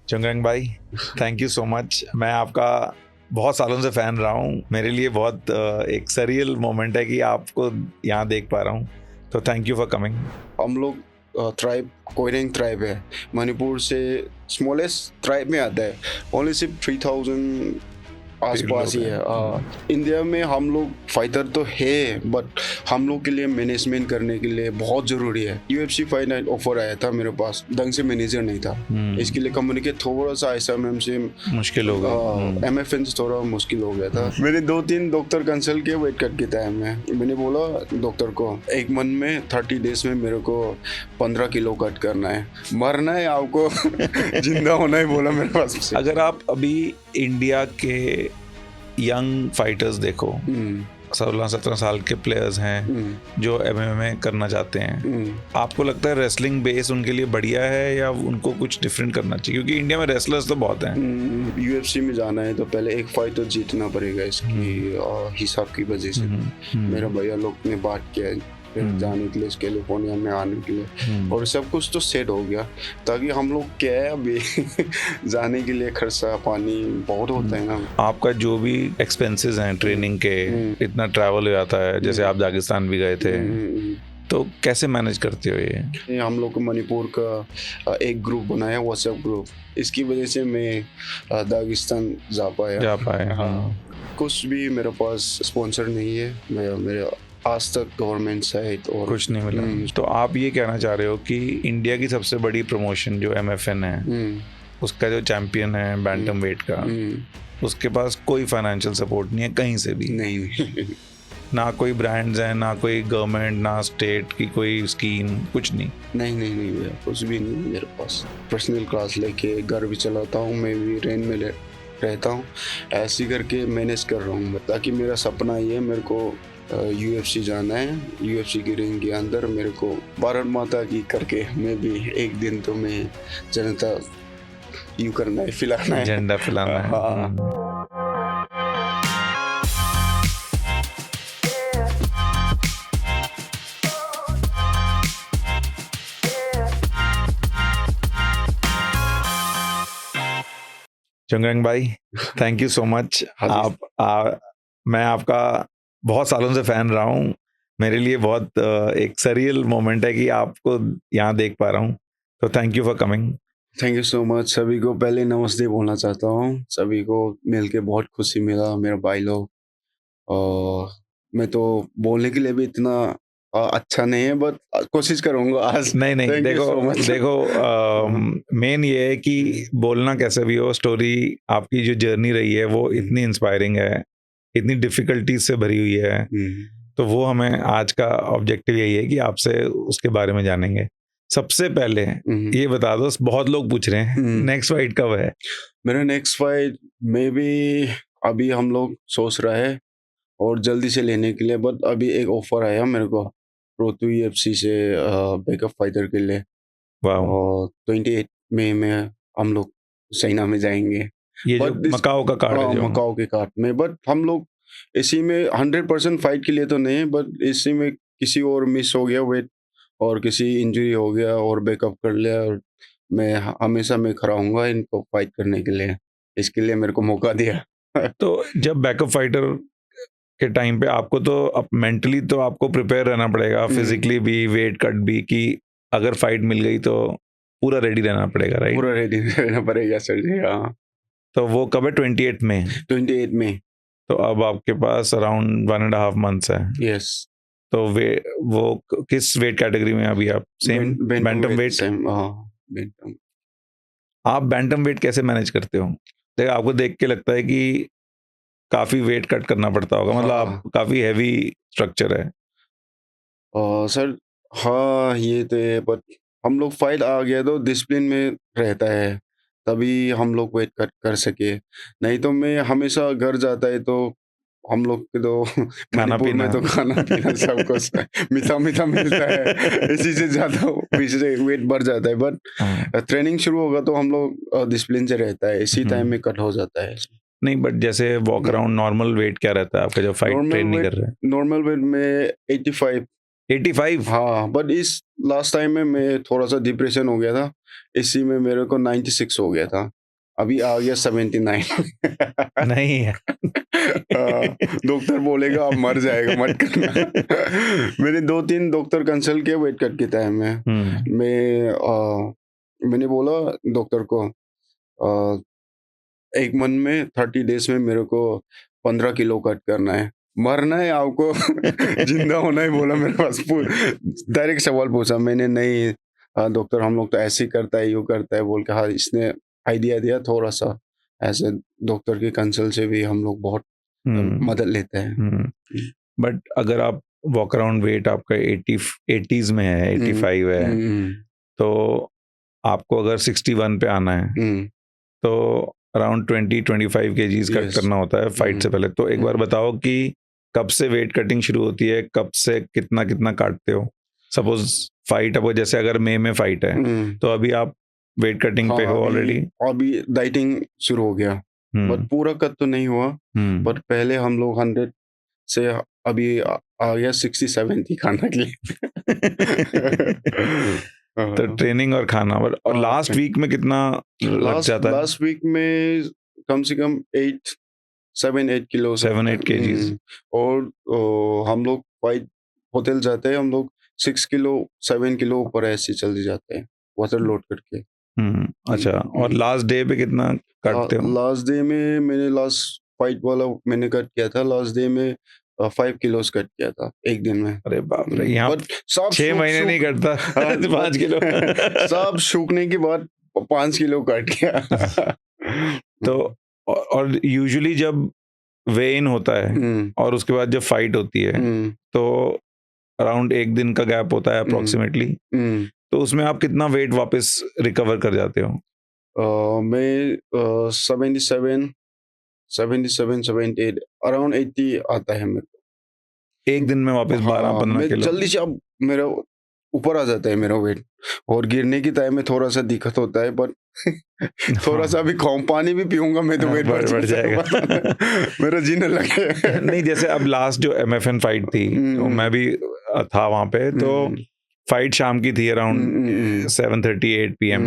चंगरंग भाई, thank you so much. मैं आपका बहुत सालों से फ़ैन रहा हूँ। मेरे लिए बहुत एक सरियल मोमेंट है कि आपको यहाँ देख पा रहा हूँ, तो थैंक यू फॉर कमिंग। हम लोग ट्राइब कोइरेंग ट्राइब है, मणिपुर से स्मॉलेस्ट ट्राइब में आता है। ओनली सिर्फ 3000 आसपास ही है। इंडिया में हम लोग फाइटर तो है, बट हम लोग के लिए मैनेजमेंट करने के लिए बहुत ज़रूरी है। UFC फाइट नाइट ऑफर आया था मेरे पास, ढंग से मैनेजर नहीं था। इसके लिए कम्युनिकेट थोड़ा सा SMM से मुश्किल हो गया। MFN से थोड़ा मुश्किल हो गया था। मैंने 2-3 डॉक्टर कंसल्ट किया वेट कट के टाइम में। मैंने बोला डॉक्टर को एक मंथ में 30 डेज में मेरे को 15 किलो कट करना है, मरना है आपको जिंदा होना है, बोला मेरे पास। अगर आप अभी इंडिया के यंग फाइटर्स देखो, 16-17 साल के प्लेयर्स हैं जो MMA करना चाहते हैं, आपको लगता है रेसलिंग बेस उनके लिए बढ़िया है या उनको कुछ डिफरेंट करना चाहिए? क्योंकि इंडिया में रेसलर्स तो बहुत हैं। UFC में जाना है तो पहले एक फाइट तो जीतना पड़ेगा, इसकी हिसाब की वजह से। मेरा भैया लोग ने बात किया है फिर जाने के लिए, कैलिफोर्निया में आने के लिए, और सब कुछ तो सेट हो गया। ताकि हम लोग क्या है अभी जाने के लिए खर्चा पानी बहुत होता है ना। आपका जो भी एक्सपेंसेस हैं ट्रेनिंग के, इतना ट्रैवल हो जाता है, जैसे आप दागिस्तान भी गए थे, तो कैसे मैनेज करते हो ये? हम लोग को मणिपुर का एक ग्रुप बनाया, व्हाट्सएप ग्रुप। इसकी वजह से मैं दागिस्तान जा पाया। हाँ। कुछ भी मेरे पास स्पॉन्सर नहीं है, मेरे आज तक गवर्नमेंट साइड और कुछ नहीं मिला। तो आप ये कहना चाह रहे हो कि इंडिया की सबसे बड़ी प्रमोशन जो MFN है, उसका जो चैंपियन है बैंटम वेट का, उसके पास कोई फाइनेंशियल सपोर्ट नहीं है कहीं से भी? नहीं ना कोई ब्रांड्स हैं, ना कोई गवर्नमेंट, ना स्टेट की कोई स्कीम, कुछ नहीं? नहीं भैया, कुछ भी नहीं मेरे पास। पर्सनल क्लास लेके घर भी चलाता हूँ, मैं भी रेंट में रहता हूँ, ऐसे करके मैनेज कर रहा हूँ। ताकि मेरा सपना ये है, मेरे को UFC जाना है। UFC की रिंग के अंदर मेरे को भारत माता की करके मैं भी एक दिन तो मैं जनता यूँ करना है, फैलाना है, झंडा फैलाना है। चंगरंग भाई, थैंक यू सो मच। मैं आपका बहुत सालों से फ़ैन रहा हूँ। मेरे लिए बहुत एक सरियल मोमेंट है कि आपको यहाँ देख पा रहा हूँ, तो thank you for coming. Thank you so much. सभी को पहले नमस्ते बोलना चाहता हूँ। सभी को मिल के बहुत खुशी मिला, मेरे भाई लोग। और मैं तो बोलने के लिए भी इतना अच्छा नहीं है, बट कोशिश करूँगा आज। नहीं देखो, मेन ये है कि बोलना कैसे भी हो, स्टोरी आपकी जो जर्नी रही है वो इतनी इंस्पायरिंग है, इतनी डिफिकल्टीज से भरी हुई है, तो वो हमें आज का ऑब्जेक्टिव यही है कि आपसे उसके बारे में जानेंगे। सबसे पहले ये बता दो, बहुत लोग पूछ रहे हैं नेक्स्ट फाइट कब है? मेरा नेक्स्ट फाइट मे बी अभी हम लोग सोच रहे हैं और जल्दी से लेने के लिए, बट अभी एक ऑफर आया मेरे को प्रो2 UFC से बैकअप फाइटर के लिए। और 28 मई में हम लोग चाइना में जाएंगे। ये जो मकाओ का कार्ड है, मकाओ के कार्ड में। बट हम लोग इसी में 100% फाइट के लिए तो नहीं, बट इसी में किसी और मिस हो गया वेट और किसी इंजरी हो गया और बैकअप कर लिया, और मैं हमेशा मैं खड़ा हूँगा इनको फाइट करने के लिए। इसके लिए मेरे को मौका दिया। तो जब बैकअप फाइटर के टाइम पे आपको तो अब मेंटली तो आपको प्रिपेयर रहना पड़ेगा, फिजिकली भी, वेट कट भी, कि अगर फाइट मिल गई तो पूरा रेडी रहना पड़ेगा, राइट? पूरा रेडी रहना पड़ेगा सर जी। हाँ। तो वो कब है? 28 में? 28 में। तो अब आपके पास अराउंड 1.5 मंथ्स है। यस। तो वो किस वेट कैटेगरी में अभी आप? Same bantam weight? Same. Bantam. आप बैंटम वेट कैसे मैनेज करते हो? देखो, आपको देख के लगता है कि काफी वेट कट करना पड़ता होगा, मतलब आप काफी हैवी स्ट्रक्चर है। सर हाँ, ये तो है, बट हम लोग फाइट आ गया तो डिसिप्लिन में रहता है, तभी हम लोग वेट कट कर सके। नहीं तो मैं हमेशा घर जाता है तो हम लोग के तो मणिपुर में तो खाना पीना सब कुछ मीठा मीठा मिलता है, इसी से ज्यादा पीछे वेट बढ़ जाता है। बट ट्रेनिंग शुरू होगा तो हम लोग डिसिप्लिन से रहता है, इसी टाइम में कट हो जाता है। नहीं, बट जैसे वॉक अराउंड नॉर्मल वेट क्या रहता है आपका जब फाइट ट्रेन नहीं कर रहे हैं? नॉर्मल वेट में 85। हाँ, बट इस लास्ट टाइम में मैं थोड़ा सा डिप्रेशन हो गया था, इसी में मेरे को 96 हो गया था। अभी आ गया 79। नहीं है। डॉक्टर बोलेगा आप मर जाएगा, मत करना। मैंने 2-3 डॉक्टर कंसल्ट किया वेट कट के टाइम में। मैंने बोला डॉक्टर को, एक मंथ में 30 डेज में मेरे को 15 किलो कट करना है, मरना है आपको जिंदा होना है, बोला मेरे पास। डायरेक्ट सवाल पूछा मैंने। नहीं डॉक्टर, हम लोग तो ऐसे ही करता है, यूँ करता है बोल के। हाँ, इसने आइडिया दिया थोड़ा सा। ऐसे डॉक्टर के कंसल्ट से भी हम लोग बहुत मदद लेते हैं। बट अगर आप वॉक अराउंड वेट आपका 80s में है, 85 है, तो आपको अगर 61 पे आना है तो अराउंड 20-25 kgs कट करना होता है फाइट से पहले। तो एक बार बताओ कि कब से वेट कटिंग शुरू होती है, कब से कितना कितना काटते हो? सपोज फाइट, अब जैसे अगर मई में फाइट है तो अभी आप वेट कटिंग पे हो ऑलरेडी? अभी डाइटिंग शुरू हो गया, बट पूरा कट तो नहीं हुआ। बट पहले हम लोग 100 से अभी आ गया 60-70 खाना के लिए। तो ट्रेनिंग और खाना, और लास्ट वीक में कितना लग जाता है? लास्ट वीक में कम से कम 7-8 किलो 7-8 kgs। और हम लोग फाइट होटल जाते हैं, हम लोग 6 किलो 7 किलो ऊपर ऐसे चले जाते हैं वाटर लोड करके। अच्छा, और लास्ट डे पे कितना काटते हो? लास्ट डे में मैंने लास्ट फाइट वाला मैंने कट किया था, लास्ट डे में 5 किलोस कट किया था एक दिन में। अरे बाप रे, यहाँ 6 महीने नहीं कटता 5 किलो। सब सूखने के बाद 5 किलो कट गया। तो और यूजुअली जब वे इन होता है और उसके बाद जब फाइट होती है तो अराउंड एक दिन का गैप होता है अप्रोक्सीमेटली, तो उसमें आप कितना वेट वापस रिकवर कर जाते हो? मैं 77 अराउंड 80 आता है मेरे को एक दिन में वापस 12-15 किलो। जल्दी से अब मेरा ऊपर आ जाता है मेरा वेट, और गिरने की टाइम में थोड़ा सा दिक्कत होता है, बट थोड़ा सा भी कम पानी भी पीऊंगा मैं तो वेट बढ़ जाएगा। मेरा जीने लगे। नहीं, जैसे अब लास्ट जो MFN फाइट थी तो मैं भी था वहां पे, तो फाइट शाम की थी अराउंड 7:38 PM।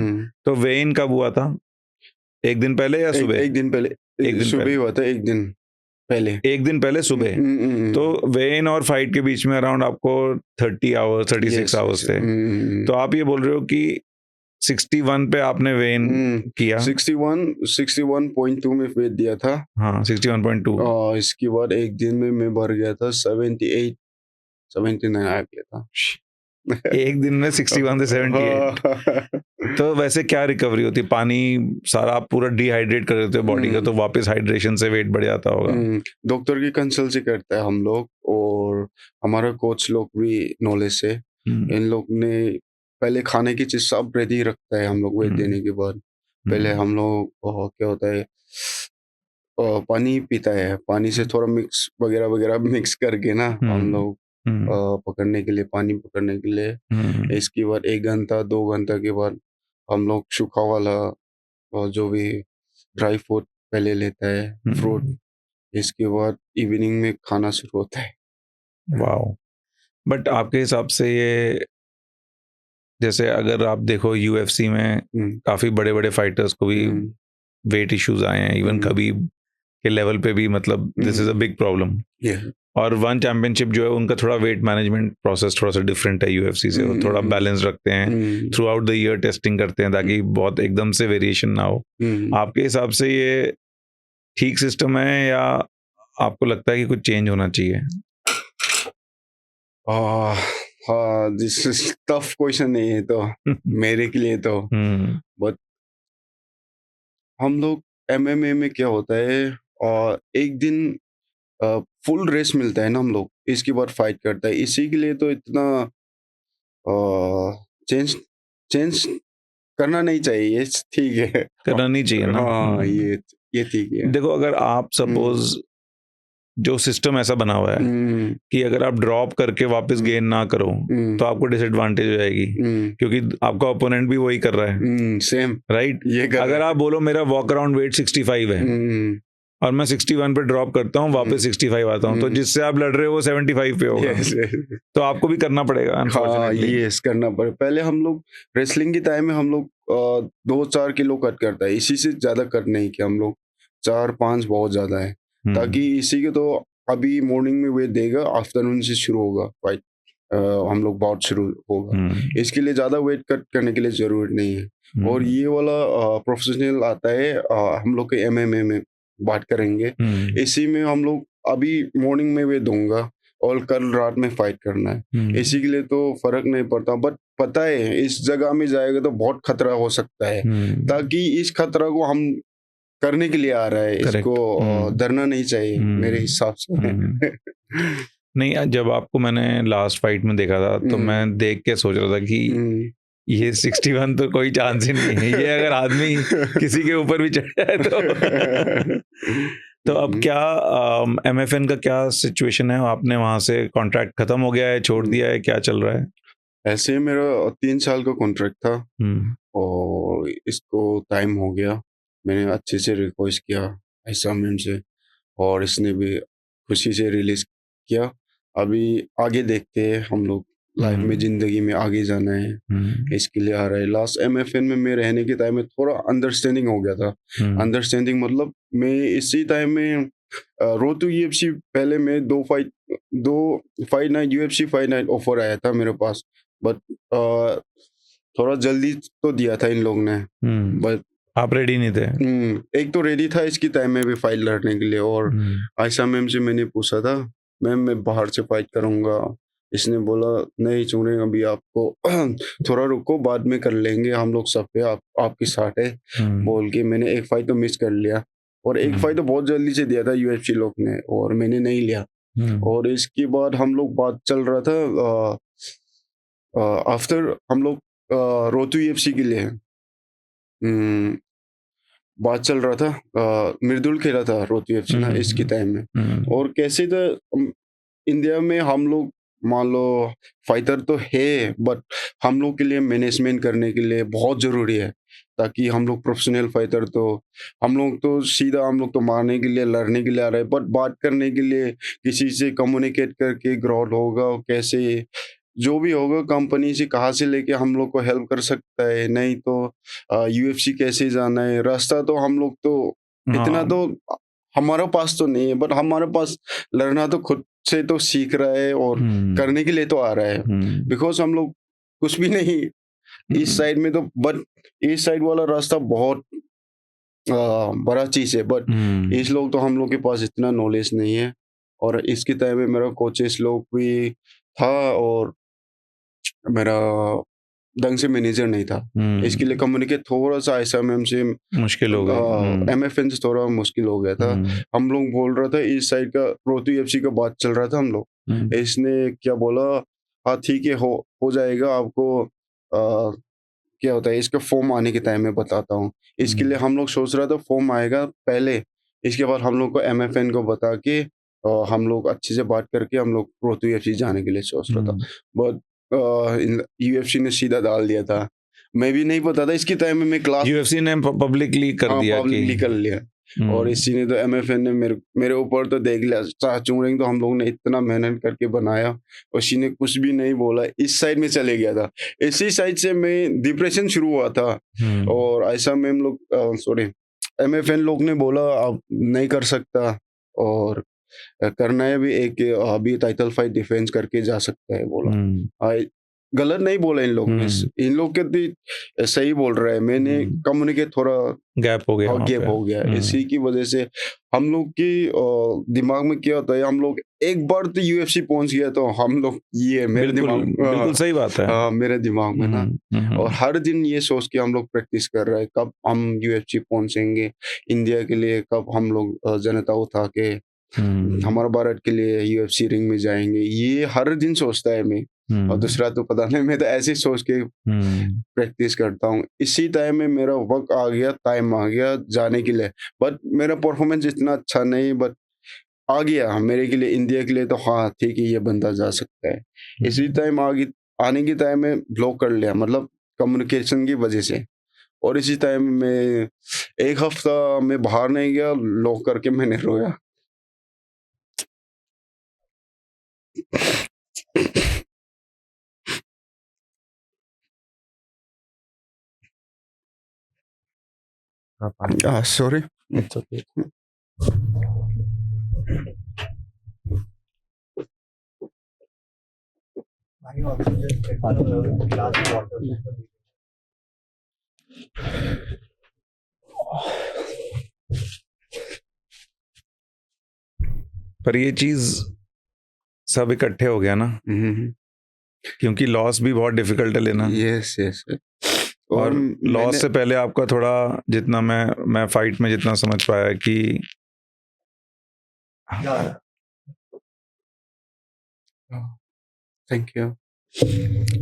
तो वे इन कब हुआ था? एक दिन पहले या सुबह? एक दिन पहले। एक दिन सुबह हुआ था, एक दिन पहले सुबह। तो वे इन और फाइट के बीच में अराउंड आपको 30 आवर्स 36 आवर्स थे। तो आप ये बोल रहे हो कि 61 पे आपने वे इन किया? 61.2 में वेट दिया था। हाँ, 61.2। इसके बाद एक दिन में मैं बढ़ गया था 78-79 आ गया था। एक दिन में 61 से 78। तो वैसे क्या रिकवरी होती है? पानी सारा आप पूरा डिहाइड्रेट कर देते हो बॉडी का, तो वापस हाइड्रेशन से वेट बढ़ जाता होगा। डॉक्टर की कंसल्ट से करता है हम लोग, और हमारा कोच लोग भी नॉलेज से। इन लोग ने पहले खाने की चीज सब रेडी रखता है हम लोग वेट देने के बाद। पहले हम लोग क्या होता है, पानी पीता है, पानी से थोड़ा मिक्स वगैरह मिक्स करके ना हम लोग पकड़ने के लिए, पानी पकड़ने के लिए। इसके बाद 1 घंटा 2 घंटा के बाद हम लोग सूखा वाला और जो भी ड्राई फ्रूट पहले लेता है, फ्रूट। इसके बाद इवनिंग में खाना शुरू होता है। वाओ। बट आपके हिसाब से ये, जैसे अगर आप देखो UFC में काफी बड़े बड़े फाइटर्स को भी वेट इश्यूज आए हैं, इवन कबीब के लेवल पे भी, मतलब this is a big problem. और वन चैंपियनशिप जो है उनका थोड़ा वेट मैनेजमेंट प्रोसेस थोड़ा सा डिफरेंट है UFC से। वो थोड़ा बैलेंस रखते हैं, through out the year testing करते हैं ताकि बहुत एकदम से वेरिएशन ना हो। आपके हिसाब से ये ठीक सिस्टम है, या आपको लगता है कि कुछ चेंज होना चाहिए? दिस इज टफ क्वेश्चन नहीं है तो मेरे के लिए तो। बट हम लोग MMA में क्या होता है, एक दिन फुल रेस्ट मिलता है ना हम लोग, इसके बाद फाइट करता है। इसी के लिए तो इतना चेंज करना नहीं चाहिए। ठीक है, करना नहीं चाहिए ना। हाँ, ये ठीक है। देखो, अगर आप सपोज जो सिस्टम ऐसा बना हुआ है कि अगर आप ड्रॉप करके वापस गेन ना करो तो आपको डिसएडवांटेज हो जाएगी, क्योंकि आपका ओपोनेंट भी वही कर रहा है। Same right. अगर आप बोलो मेरा वॉक अराउंड वेट 65 है और मैं 61 पे ड्रॉप करता हूँ, वापस 65 आता हूँ, तो जिससे आप लड़ रहे हो वो 75 पे होगा। तो आपको भी करना पड़ेगा अनफॉर्चुनेटली। यस, करना पड़ेगा। पहले हम लोग रेसलिंग के टाइम में हम लोग 2-4 किलो कट करता है, इसी से ज़्यादा कट नहीं किया हम लोग, 4-5 बहुत ज़्यादा है। ताकि इसी के तो अभी मॉर्निंग में वेट देगा, आफ्टरनून से शुरू होगा फाइट, हम लोग बाउट शुरू होगा। इसके लिए ज़्यादा वेट कट करने के लिए ज़रूरत नहीं है। और ये वाला प्रोफेशनल आता है, हम लोग के एमएमए में बात करेंगे। इसी में हम लोग अभी मॉर्निंग में वेट दूँगा और कल रात में फाइट करना है। इसी के लिए तो फ़र्क नहीं पड़ता, बट पता है इस जगह में जाएगा तो बहुत खतरा हो सकता है। ताकि इस खतरा को हम करने के लिए आ रहा है, करेक्ट। इसको डरना नहीं चाहिए मेरे हिसाब से। नहीं, जब आपको मैंने लास्ट फाइट में देखा था तो मैं देख के सोच रहा था कि ये 61 तो कोई चांस ही नहीं है, ये अगर आदमी किसी के ऊपर भी चढ़ जाए तो अब क्या एमएफएन का क्या सिचुएशन है? आपने वहां से कॉन्ट्रैक्ट खत्म हो गया है, छोड़ दिया है, क्या चल रहा है? ऐसे मेरा 3 साल का कॉन्ट्रैक्ट था और इसको टाइम हो गया। मैंने अच्छे से रिक्वेस्ट किया ऐसा मैम से और इसने भी खुशी से रिलीज़ किया। अभी आगे देखते हैं हम लोग, लाइफ में ज़िंदगी में आगे जाना है, इसके लिए आ रहा है। लास्ट एमएफएन में मैं रहने के टाइम में थोड़ा अंडरस्टैंडिंग हो गया था। अंडरस्टैंडिंग मतलब मैं इसी टाइम में रोड टू यूएफसी पहले मैं 2 fight night UFC fight night offer आया था मेरे पास, बट थोड़ा जल्दी तो दिया था इन लोग ने। बट आप रेडी नहीं थे? एक तो रेडी था इसकी टाइम में भी फाइट लड़ने के लिए और आयशा मैम से मैंने पूछा था, मैम मैं बाहर से फाइट करूँगा। इसने बोला नहीं चुने अभी आपको थोड़ा रुको, बाद में कर लेंगे हम लोग सब पे, आपके साथ है। बोल के मैंने एक फाइट तो मिस कर लिया और एक फाइट तो बहुत जल्दी से दिया था यूएफसी लोग ने और मैंने नहीं लिया। और इसके बाद हम लोग बात चल रहा था आफ्टर हम लोग रोड टू यूएफसी के लिए बात चल रहा था, मृदुल खेला था रोड टू यूएफसी ना इसके टाइम में। और कैसे तो इंडिया में हम लोग मान लो फाइटर तो है, बट हम लोग के लिए मैनेजमेंट करने के लिए बहुत ज़रूरी है, ताकि हम लोग प्रोफेशनल फाइटर तो हम लोग तो सीधा हम लोग तो मारने के लिए लड़ने के लिए आ रहे हैं, बट बात करने के लिए किसी से कम्युनिकेट करके ग्राउंड होगा कैसे, जो भी होगा कंपनी से कहाँ से लेके हम लोग को हेल्प कर सकता है, नहीं तो यूएफसी कैसे जाना है, रास्ता तो हम लोग तो इतना तो हमारे पास तो नहीं है, बट हमारे पास लड़ना तो खुद से तो सीख रहा है और करने के लिए तो आ रहा है। बिकॉज हम लोग कुछ भी नहीं इस साइड में तो, बट इस साइड वाला रास्ता बहुत बड़ा चीज है, बट इस लोग तो हम लोग के पास इतना नॉलेज नहीं है। और इसके टाइम में मेरा कोचेस लोग भी था और मेरा ढंग से मैनेजर नहीं था, इसके लिए कम्युनिकेट थोड़ा सा ऐसा मैम से मुश्किल हो गई। एमएफएन से थोड़ा मुश्किल हो गया था। हम लोग बोल रहा था इस साइड का रोटू एफसी का बात चल रहा था हम लोग, इसने क्या बोला, हाँ ठीक है हो जाएगा आपको, क्या होता है इसका फॉर्म आने के टाइम में बताता हूँ। इसके लिए हम लोग सोच रहा था फॉर्म आएगा पहले, इसके बाद हम लोग को एमएफएन को बता के हम लोग अच्छे से बात करके हम लोग रोटू एफसी जाने के लिए सोच रहा था। बट यूएफसी ने सीधा डाल दिया था, मैं भी नहीं पता था इसके टाइम में मैं क्लास यूएफसी ने पब्लिकली कर दिया पब्लिकली कर लिया। और इसी ने तो एमएफएन ने मेरे ऊपर तो देख लिया, चूड़ेंग तो हम लोग ने इतना मेहनत करके बनाया, उसी ने कुछ भी नहीं बोला, इस साइड में चले गया था। इसी साइड से मैं डिप्रेशन शुरू हुआ था और ऐसा मैम लोग सॉरी एमएफएन लोग ने बोला आप नहीं कर सकता और करना है भी एक अभी टाइटल फाइट डिफेंस करके जा सकता है बोला। गलत नहीं बोला इन लोग ने, इन लोग के भी सही बोल रहा है, मैंने कम्युनिकेट थोड़ा गैप हो गया, गैप हो गया। इसी की वजह से हम लोग की दिमाग में क्या होता है, हम लोग एक बार तो यूएफसी पहुंच गया तो हम लोग ये मेरे दिमाग बिल्कुल सही बात है। मेरे दिमाग में ना, और हर दिन ये सोच के हम लोग प्रैक्टिस कर रहे हैं कब हम यूएफसी पहुंचेंगे, इंडिया के लिए कब हम लोग जनता उठा के हमारा भारत के लिए यूएफसी रिंग में जाएंगे, ये हर दिन सोचता है मैं। और दूसरा तो पता नहीं, मैं तो ऐसे सोच के प्रैक्टिस करता हूँ। इसी टाइम में मेरा वक्त आ गया, टाइम आ गया जाने के लिए, बट मेरा परफॉर्मेंस इतना अच्छा नहीं, बट आ गया मेरे के लिए, इंडिया के लिए तो हाँ ठीक है ये बंदा जा सकता है। इसी टाइम आने के टाइम में ब्लॉक कर लिया, मतलब कम्युनिकेशन की वजह से। और इसी टाइम में एक हफ्ता मैं बाहर नहीं गया, लॉक करके मैंने रोया। थोड़ा पानी। सॉरी। It's okay. पर ये चीज सब इकट्ठे हो गया ना, क्योंकि लॉस भी बहुत डिफिकल्ट है लेना। Yes yes. और लॉस से पहले आपका थोड़ा, जितना मैं फाइट में जितना समझ पाया कि थैंक यू।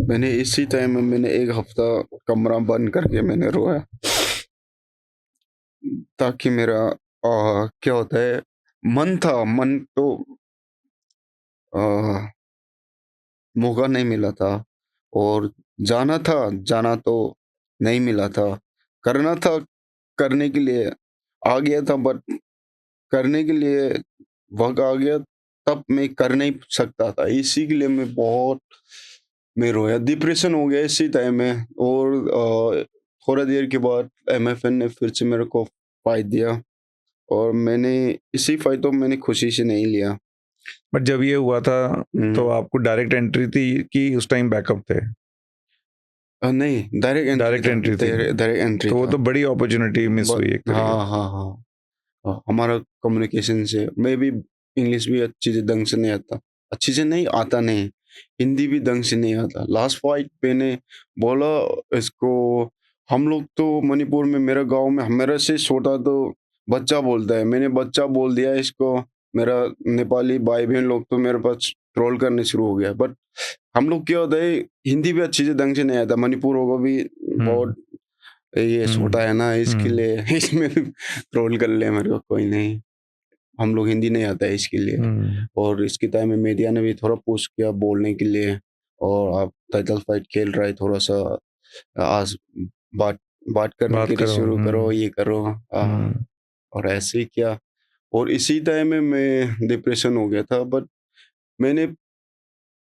मैंने इसी टाइम में मैंने 1 हफ्ता कमरा बंद करके मैंने रोया, ताकि मेरा क्या होता है, मन तो आ, मौका नहीं मिला था, और जाना तो नहीं मिला था, करना था, करने के लिए आ गया था, बट करने के लिए वक्त आ गया, तब मैं कर नहीं सकता था, इसी के लिए मैं रोया, डिप्रेशन हो गया इसी टाइम में। और थोड़ा देर के बाद MFN ने फिर से मेरे को फाइट दिया, और मैंने इसी फाइट को मैंने खुशी से नहीं लिया। बट जब ये हुआ था तो आपको डायरेक्ट एंट्री थी कि उस टाइम बैकअप थे? नहीं, डायरेक्ट एंट्री थी। डायरेक्ट एंट्री तो वो था। तो बड़ी अपॉर्चुनिटी मिस हुई एक तरीके हाँ हाँ हाँ, हमारा कम्युनिकेशन से, मैं भी इंग्लिश भी अच्छी से ढंग से नहीं आता, अच्छी से नहीं आता, नहीं हिंदी भी ढंग से नहीं आता। लास्ट फाइट मैंने बोला इसको, हम लोग तो मणिपुर में, मेरा गांव में मेरे से छोटा तो बच्चा बोलता है, मैंने बच्चा बोल दिया इसको, मेरा नेपाली भाई बहन लोग तो मेरे पास ट्रोल करने शुरू हो गया। बट हम लोग क्या होता है, हिंदी भी अच्छी से ढंग से नहीं आता, मणिपुर होगा भी बहुत, ये छोटा है ना, इसके लिए इसमें भी ट्रोल कर ले मेरे को, कोई नहीं, हम लोग हिंदी नहीं आता है इसके लिए। और इसके टाइम में मीडिया ने भी थोड़ा पुश किया बोलने के लिए, और आप टाइटल फाइट खेल रहा है, थोड़ा सा आज बात बात करने के लिए शुरू करो, ये करो, और ऐसे ही किया। और इसी टाइम में मैं डिप्रेशन हो गया था, बट मैंने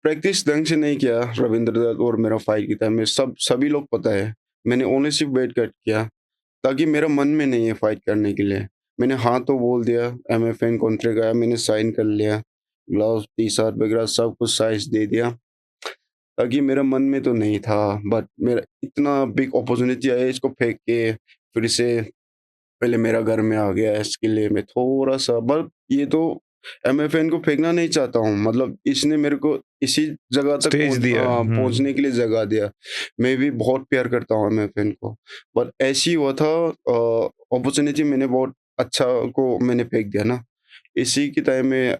प्रैक्टिस ढंग से नहीं किया। रविंद्र दत्त और मेरा फाइट के टाइम में सभी लोग पता है, मैंने ओनली सिर्फ वेट कट किया, ताकि मेरा मन में नहीं है फाइट करने के लिए। मैंने हाँ तो बोल दिया, MFN कॉन्ट्रैक्ट आया, मैंने साइन कर लिया, ग्लव्स टी-शर्ट वगैरह सब कुछ साइज दे दिया, ताकि मेरा मन में तो नहीं था। बट मेरा इतना बिग अपॉर्चुनिटी आया, इसको फेंक के फिर से पहले मेरा घर में आ गया, इसके लिए मैं थोड़ा सा, बट ये तो MFN को फेंकना नहीं चाहता हूँ, मतलब इसने मेरे को इसी जगह तक स्टेज दिया। पहुंचने के लिए जगह दिया। मैं भी बहुत प्यार करता हूँ MFN को, बट ऐसी हुआ था, अपॉर्चुनिटी मैंने बहुत अच्छा को मैंने फेंक दिया ना, इसी के टाइम में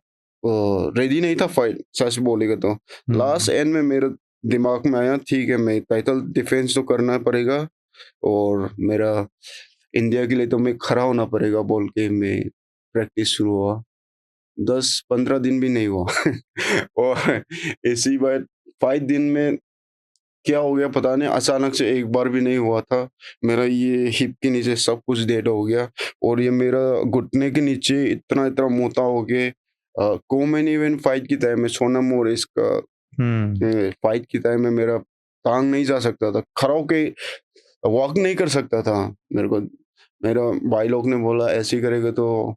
रेडी नहीं था फाइट, सच बोलेगा तो। लास्ट एंड में मेरे दिमाग में आया, ठीक है मैं टाइटल डिफेंस तो करना पड़ेगा, और मेरा इंडिया के लिए तो मैं खड़ा होना पड़ेगा, बोल के मैं प्रैक्टिस शुरू हुआ। 10-15 दिन भी नहीं हुआ और इसी बात 5 दिन में क्या हो गया पता नहीं, अचानक से एक बार भी नहीं हुआ था, मेरा ये हिप के नीचे सब कुछ डेड हो गया, और ये मेरा घुटने के नीचे इतना इतना मोटा हो गया। कॉमन इवेंट फाइट की टाइम में सोनम और इसका फाइट की टाइम में मेरा टांग नहीं जा सकता था, खड़ा होके वॉक नहीं कर सकता था। मेरे को मेरा भाई लोग ने बोला ऐसे ही करेगा तो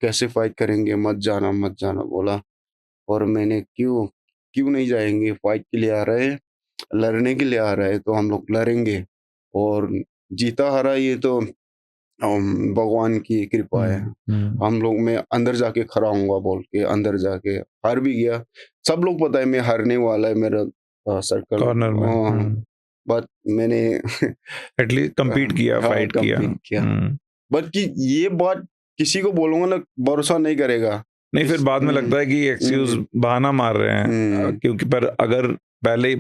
कैसे फाइट करेंगे, मत जाना बोला। और मैंने क्यों क्यों नहीं जाएंगे, फाइट के लिए आ रहे हैं, लड़ने के लिए आ रहा है तो हम लोग लड़ेंगे, और जीता हारा ये तो भगवान की कृपा है। हम लोग, मैं अंदर जाके खड़ा हूँगा बोल के अंदर जाके हार भी गया, सब लोग पता है मैं हारने वाला है, मेरा सर्कल कॉर्नर में। बट मैंने एटलीस्ट compete किया, फाइट किया। बट कि ये बात किसी को बोलूंगा ना, भरोसा नहीं करेगा। नहीं, फिर बाद में लगता है कि एक्सक्यूज बहाना मार रहे हैं, क्योंकि पर अगर पहले,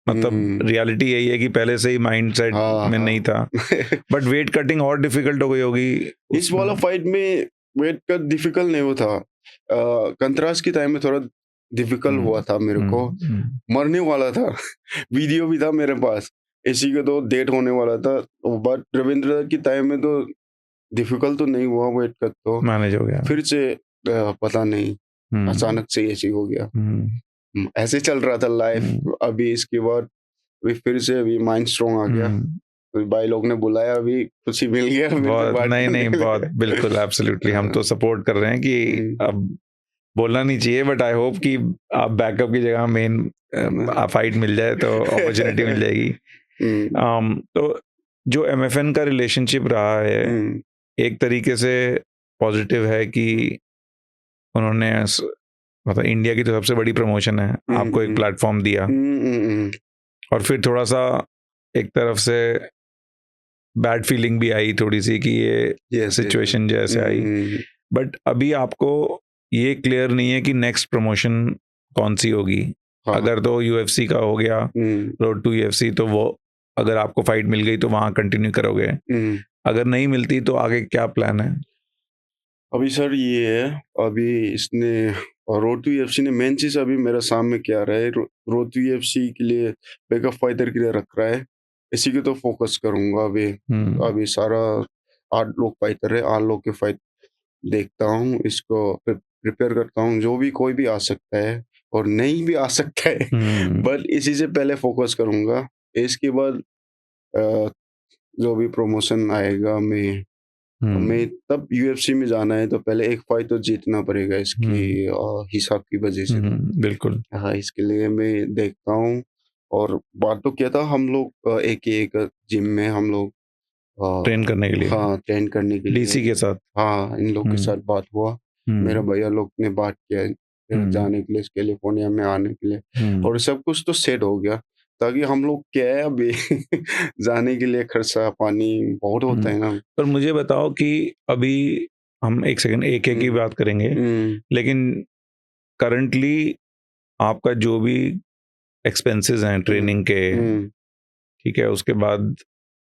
मतलब रियलिटी यही है कि पहले से ही माइंडसेट में नहीं था। बट वेट कटिंग और डिफिकल्ट हो गई होगी इस वाला फाइट में। वेट कट डिफिकल्ट नहीं हुआ था, कंट्रास्ट के टाइम में थोड़ा डिफिकल्ट हुआ था मेरे को, मरने वाला था वीडियो भी था मेरे पास, इसी का तो डेट होने वाला था। बट रविंद्र की टाइम में तो डिफिकल्ट तो नहीं हुआ, वेट कट तो मैनेज हो गया फिर से। पता नहीं अचानक से ऐसे हो गया। ऐसे चल रहा था लाइफ। अभी इसके बाद अभी फिर से अभी माइंड स्ट्रॉन्ग आ गया, तो भाई लोग ने बुलाया, अभी खुशी मिल गया फिर तो बहुत बात नहीं करने नहीं के लिए। बहुत बिल्कुल एब्सोल्युटली हम तो सपोर्ट कर रहे हैं कि अब बोलना नहीं चाहिए, बट आई होप कि आप बैकअप की जगह मेन फाइट मिल जाए तो अपॉर्चुनिटी मिल जाएगी। तो जो एमएफएन का रिलेशनशिप रहा है एक तरीके से पॉजिटिव है कि उन्होंने मतलब इंडिया की तो सबसे बड़ी प्रमोशन है, आपको एक प्लेटफॉर्म दिया और फिर थोड़ा सा एक तरफ से बैड फीलिंग भी आई थोड़ी सी कि ये सिचुएशन जैसे आई, बट अभी आपको ये क्लियर नहीं है कि नेक्स्ट प्रमोशन कौन सी होगी। अगर तो यूएफसी का हो गया रोड टू यूएफसी, तो वो अगर आपको फाइट मिल गई तो वहां कंटिन्यू करोगे, अगर नहीं मिलती तो आगे क्या प्लान है? अभी सर ये है, अभी इसने रोड टू यूएफसी ने मेन चीज अभी मेरे सामने क्या रहा है, रोड टू यूएफसी के लिए बैकअप फाइटर के लिए रख रहा है, इसी के तो फोकस करूंगा अभी। अभी सारा 8 लोग फाइटर है, 8 लोग के फाइट देखता हूँ, इसको प्रिपेयर करता हूँ, जो भी कोई भी आ सकता है और नहीं भी आ सकता है बट इसी से पहले फोकस करूंगा। इसके बाद जो भी प्रमोशन आएगा मैं तब यूएफसी में जाना है तो पहले एक फाइट तो जीतना पड़ेगा इसकी हिसाब की वजह से। बिल्कुल हाँ, इसके लिए मैं देखता हूँ। और बात तो क्या था, हम लोग एक जिम में हम लोग ट्रेन करने के लिए, हाँ ट्रेन करने के लिए डीसी के साथ, हाँ इन लोग के साथ बात हुआ। मेरा भैया लोग ने बात किया जाने के लिए कैलिफोर्निया में आने के लिए, और सब कुछ तो सेट हो गया, ताकि हम लोग क्या है अभी जाने के लिए खर्चा पानी बहुत होता है ना। पर मुझे बताओ कि अभी हम एक सेकंड एक की बात करेंगे, लेकिन करंटली आपका जो भी एक्सपेंसेस हैं ट्रेनिंग के, ठीक है, उसके बाद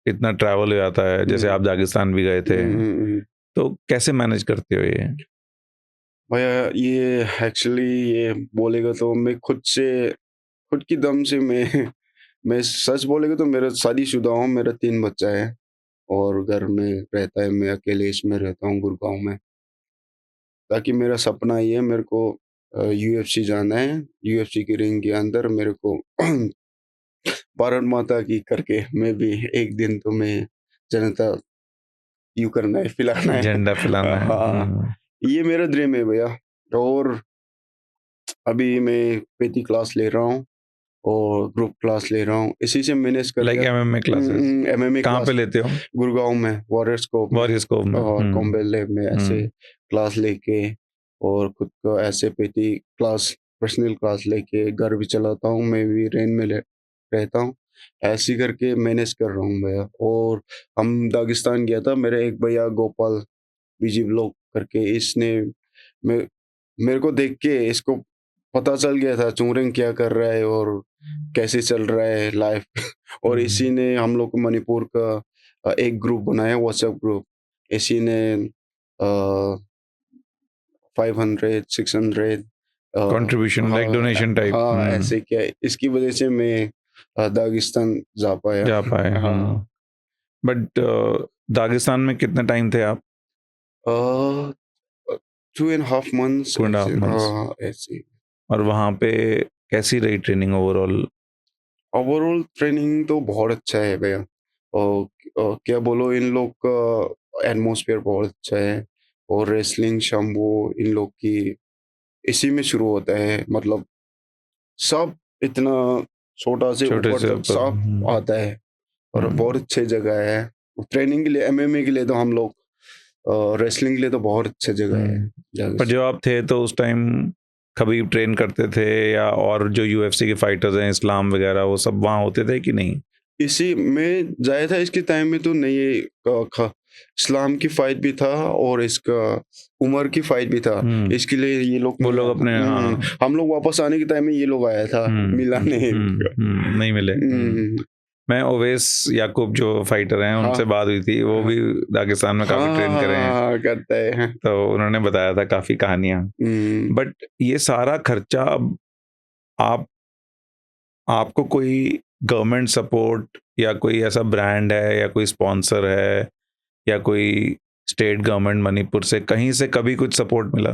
इतना ट्रैवल हो जाता है, जैसे आप दागिस्तान भी गए थे, तो कैसे मैनेज करते हो ये? भैया ये एक्चुअली ये बोलेगा तो मैं खुद की दम से मैं सच बोलेगा तो मेरा शादीशुदा हूँ, मेरा 3 बच्चा है और घर में रहता है, मैं अकेले इसमें रहता हूँ गुड़गांव में। ताकि मेरा सपना ये है, मेरे को यूएफसी जाना है, यूएफसी की रिंग के अंदर मेरे को भारत माता की करके मैं भी एक दिन तो मैं जनता यू करना है, फैलाना है। झंडा फैलाना है। हाँ, ये मेरा ड्रीम है भैया। और अभी मैं पेटी क्लास ले रहा हूँ और ग्रुप क्लास ले रहा हूँ, इसी से मैनेज कर लाइक एमएमए क्लासेस एमएमए कहाँ क्लास पे लेते हो? गुड़गांव में वॉरियर स्कोप में और कॉम्बैट लैब में ऐसे क्लास लेके, और खुद को ऐसे पेटी क्लास पर्सनल क्लास लेके घर भी चलाता हूँ, मैं भी रेंट में रहता हूँ, ऐसे ही करके मैनेज कर रहा हूँ भैया। और हम दागिस्तान गया था, मेरा एक भैया गोपाल बीजी ब्लॉग करके, इसने मैं मेरे को देख के इसको पता चल गया था चूरंग क्या कर रहा है और कैसे चल रहा है लाइफ और इसी ने हम लोग को मणिपुर का एक ग्रुप बनाया, व्हाट्सएप ग्रुप। इसी ने 500 600 कंट्रीब्यूशन लाइक डोनेशन टाइप। हाँ ऐसे क्या, इसकी वजह से मैं दागिस्तान जा जा पाए। हाँ। बट दागिस्तान में कितना टाइम थे आप? 2.5 months 2.5 months। ऐसे। और वहाँ पे कैसी रही ट्रेनिंग ओवरऑल? ओवरऑल ट्रेनिंग तो बहुत अच्छा है भैया। और क्या बोलो, इन लोग का एटमॉस्फेयर बहुत अच्छा है, और रेसलिंग शंभू इन लोग की इसी में शुरू होता है, मतलब सब इतना छोटा से ऊपर तक सब आता है, और बहुत अच्छी जगह है ट्रेनिंग के लिए। एमएमए के लिए तो हम लोग, रेसलिंग के लिए तो बहुत अच्छी जगह है। पर जब आप थे तो उस टाइम खबीब ट्रेन करते थे, या और जो यूएफसी के फाइटर्स हैं इस्लाम वगैरह, वो सब वहाँ होते थे कि नहीं? इसी में जाया था, इसके टाइम में तो नहीं इस्लाम की फाइट भी था और इसका उमर की फाइट भी था। इसके लिए ये लोग वो लोग अपने हम लोग वापस आने के टाइम में ये लोग आया था, मिला नहीं मिले। मैं ओवैस याकूब जो फाइटर हैं उनसे बात हुई थी, वो भी दागिस्तान में काफी ट्रेन करे हैं, करते हैं, तो उन्होंने बताया था काफी कहानियां। बट ये सारा खर्चा आपको कोई गवर्नमेंट सपोर्ट या कोई ऐसा ब्रांड है या कोई स्पॉन्सर है या कोई स्टेट गवर्नमेंट मणिपुर से कहीं से कभी कुछ सपोर्ट मिला?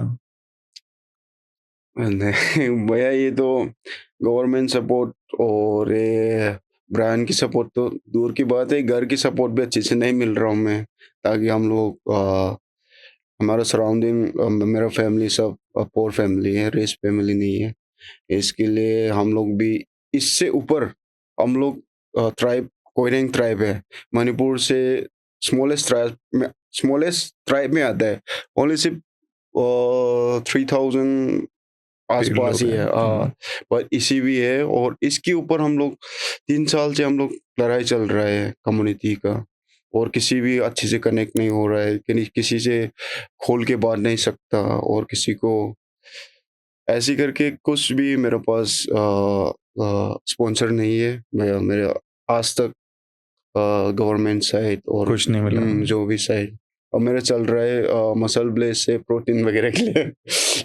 नहीं भैया, ये तो गवर्नमेंट सपोर्ट और ब्रायन की सपोर्ट तो दूर की बात है, घर की सपोर्ट भी अच्छे से नहीं मिल रहा हूँ मैं, ताकि हम लोग हमारा सराउंडिंग, मेरा फैमिली सब पोर फैमिली है, रिच फैमिली नहीं है। इसके लिए हम लोग भी इससे ऊपर हम लोग ट्राइब कोइरेंग ट्राइब है, मणिपुर से स्मॉलेस्ट ट्राइब में आता है। ओनली सिर्फ 3000 तीन आसपास लोग ही हैं। है, पर इसी भी है। और इसके ऊपर हम लोग 3 साल से हम लोग लड़ाई चल रहा है कम्युनिटी का, और किसी भी अच्छे से कनेक्ट नहीं हो रहा है, किसी से खोल के बात नहीं सकता, और किसी को ऐसे करके कुछ भी मेरे पास स्पॉन्सर नहीं है। मेरे आज तक गवर्नमेंट साइड और कुछ नहीं मिला। जो भी साइड और मेरा चल रहा है मसल ब्लेज से प्रोटीन वगैरह के लिए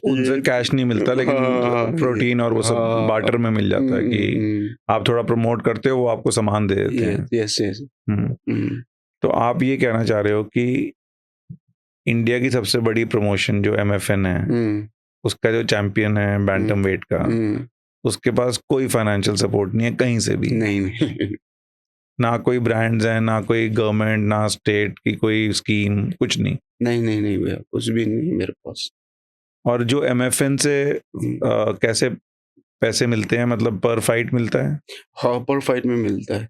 उनसे ये कैश नहीं मिलता, लेकिन हाँ, प्रोटीन और वो सब हाँ, बार्टर में मिल जाता है कि आप थोड़ा प्रमोट करते हो, वो आपको सामान दे देते हैं। यस यस हम्म। तो आप ये कहना चाह रहे हो कि इंडिया की सबसे बड़ी प्रमोशन जो MFN है, उसका जो चैंपियन है बैंटम वेट का, उसके पास कोई फाइनेंशियल सपोर्ट नहीं है कहीं से भी? नहीं ना कोई ब्रांड्स हैं, ना कोई गवर्नमेंट, ना स्टेट की कोई स्कीम, कुछ नहीं। नहीं भैया, कुछ भी नहीं मेरे पास। और जो MFN से हम्म, कैसे पैसे मिलते हैं, मतलब पर फाइट मिलता है? हाँ, पर फाइट में मिलता है।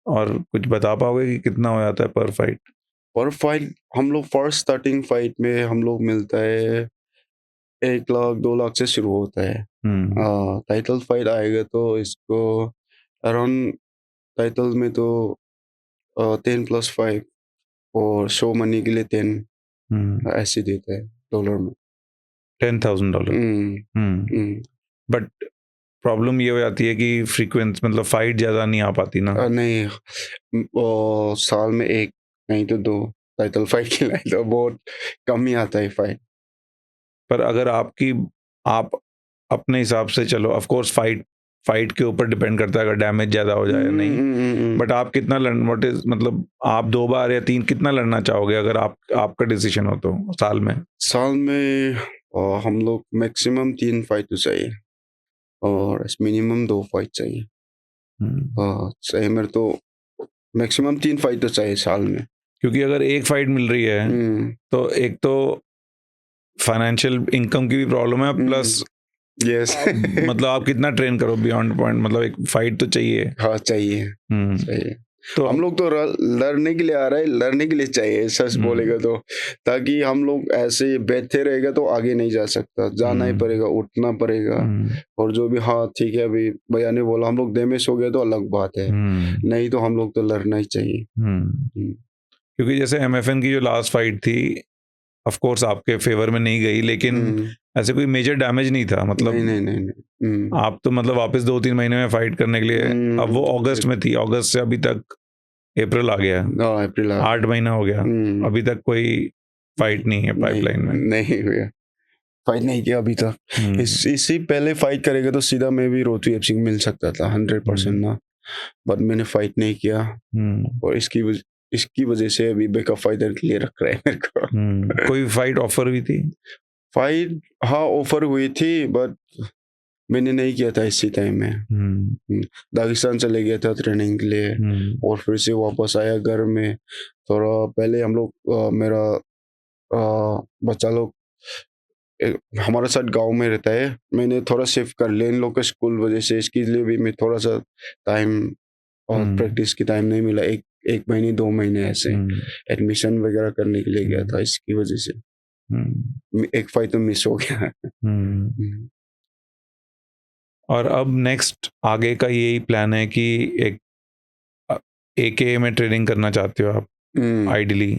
और कुछ बता पाओगे कि कितना हो जाता है पर फाइट? पर फाइट हम लोग फर्स्ट स्टार्टिंग फाइट में हम लोग मिलता है 1 लाख 2 लाख से शुरू होता है। टाइटल फाइट आएगा तो इसको अराउंड टाइटल में तो 10+5 और शो मनी के लिए 10 ऐसे देता है डॉलर में। $10,000। हम्म, बट प्रॉब्लम ये हो जाती है कि फ्रीक्वेंस, मतलब फाइट ज़्यादा नहीं आ पाती ना। नहीं, साल में एक नहीं तो 2 टाइटल फाइट खिलाए तो बहुत कम ही आता है फाइट। पर अगर आप अपने हिसाब से, चलो ऑफ कोर्स फाइट के ऊपर डिपेंड करता है अगर डैमेज ज़्यादा हो जाए या नहीं, बट आप कितना व्हाट इज, मतलब आप 2 बार या 3 कितना लड़ना चाहोगे अगर आपका डिसीजन हो तो साल में? साल में हम लोग मैक्सिमम 3 फाइट तो चाहिए, और मिनिमम 2 फाइट चाहिए। सही मेरे तो मैक्सिमम 3 फाइट तो चाहिए साल में। क्योंकि अगर एक फाइट मिल रही है तो एक तो फाइनेंशियल इनकम की भी प्रॉब्लम है, प्लस यस मतलब आप कितना ट्रेन करो बियॉन्ड पॉइंट, मतलब एक फाइट तो चाहिए। हाँ, चाहिए। तो हम लोग तो लड़ने के लिए आ रहे हैं, लड़ने के लिए चाहिए सच बोलेगा तो, ताकि हम लोग ऐसे बैठे रहेगा तो आगे नहीं जा सकता, जाना ही पड़ेगा, उठना पड़ेगा। और जो भी, हाँ ठीक है, अभी भैया ने बोला हम लोग डैमेज हो गए तो अलग बात है, नहीं तो हम लोग तो लड़ना ही चाहिए। क्योंकि जैसे MFN की जो लास्ट फाइट थी, ऑफ कोर्स आपके फेवर में नहीं गई, लेकिन ऐसे कोई मेजर डैमेज नहीं था, मतलब नहीं। आप तो मतलब वापस 2-3 महीने में फाइट करने के लिए, अब वो अगस्त में थी, अगस्त से अभी तक अप्रैल आ गया, अप्रैल 8 महीना हो गया, अभी तक कोई फाइट नहीं है पाइपलाइन में। नहीं भैया, फाइट नहीं किया अभी तक। इसी पहले फाइट करेगा तो सीधा मैं भी रोतू एफसी मिल सकता था 100% ना, बट मैंने फाइट नहीं किया, और इसकी वजह से अभी बैकअप फाइटर के लिए रख रहा है मेरे को। कोई फाइट ऑफर हुई थी? फाइट हाँ ऑफर हुई थी, बट मैंने नहीं किया था इसी टाइम में। दागिस्तान चले गया था ट्रेनिंग के लिए, और फिर से वापस आया घर में। थोड़ा पहले हम लोग मेरा बच्चा लोग हमारे साथ गांव में रहता है, मैंने थोड़ा शिफ्ट कर लिया इन लोग के स्कूल वजह से, इसके लिए भी मैं थोड़ा सा टाइम और प्रैक्टिस की टाइम नहीं मिला, एक महीने 2 महीने ऐसे एडमिशन वगैरह करने के लिए गया था, इसकी वजह से एक फाइट तो मिस हो गया। और अब नेक्स्ट आगे का यही प्लान है कि एक AKA में ट्रेनिंग करना चाहते हो आप आइडियली?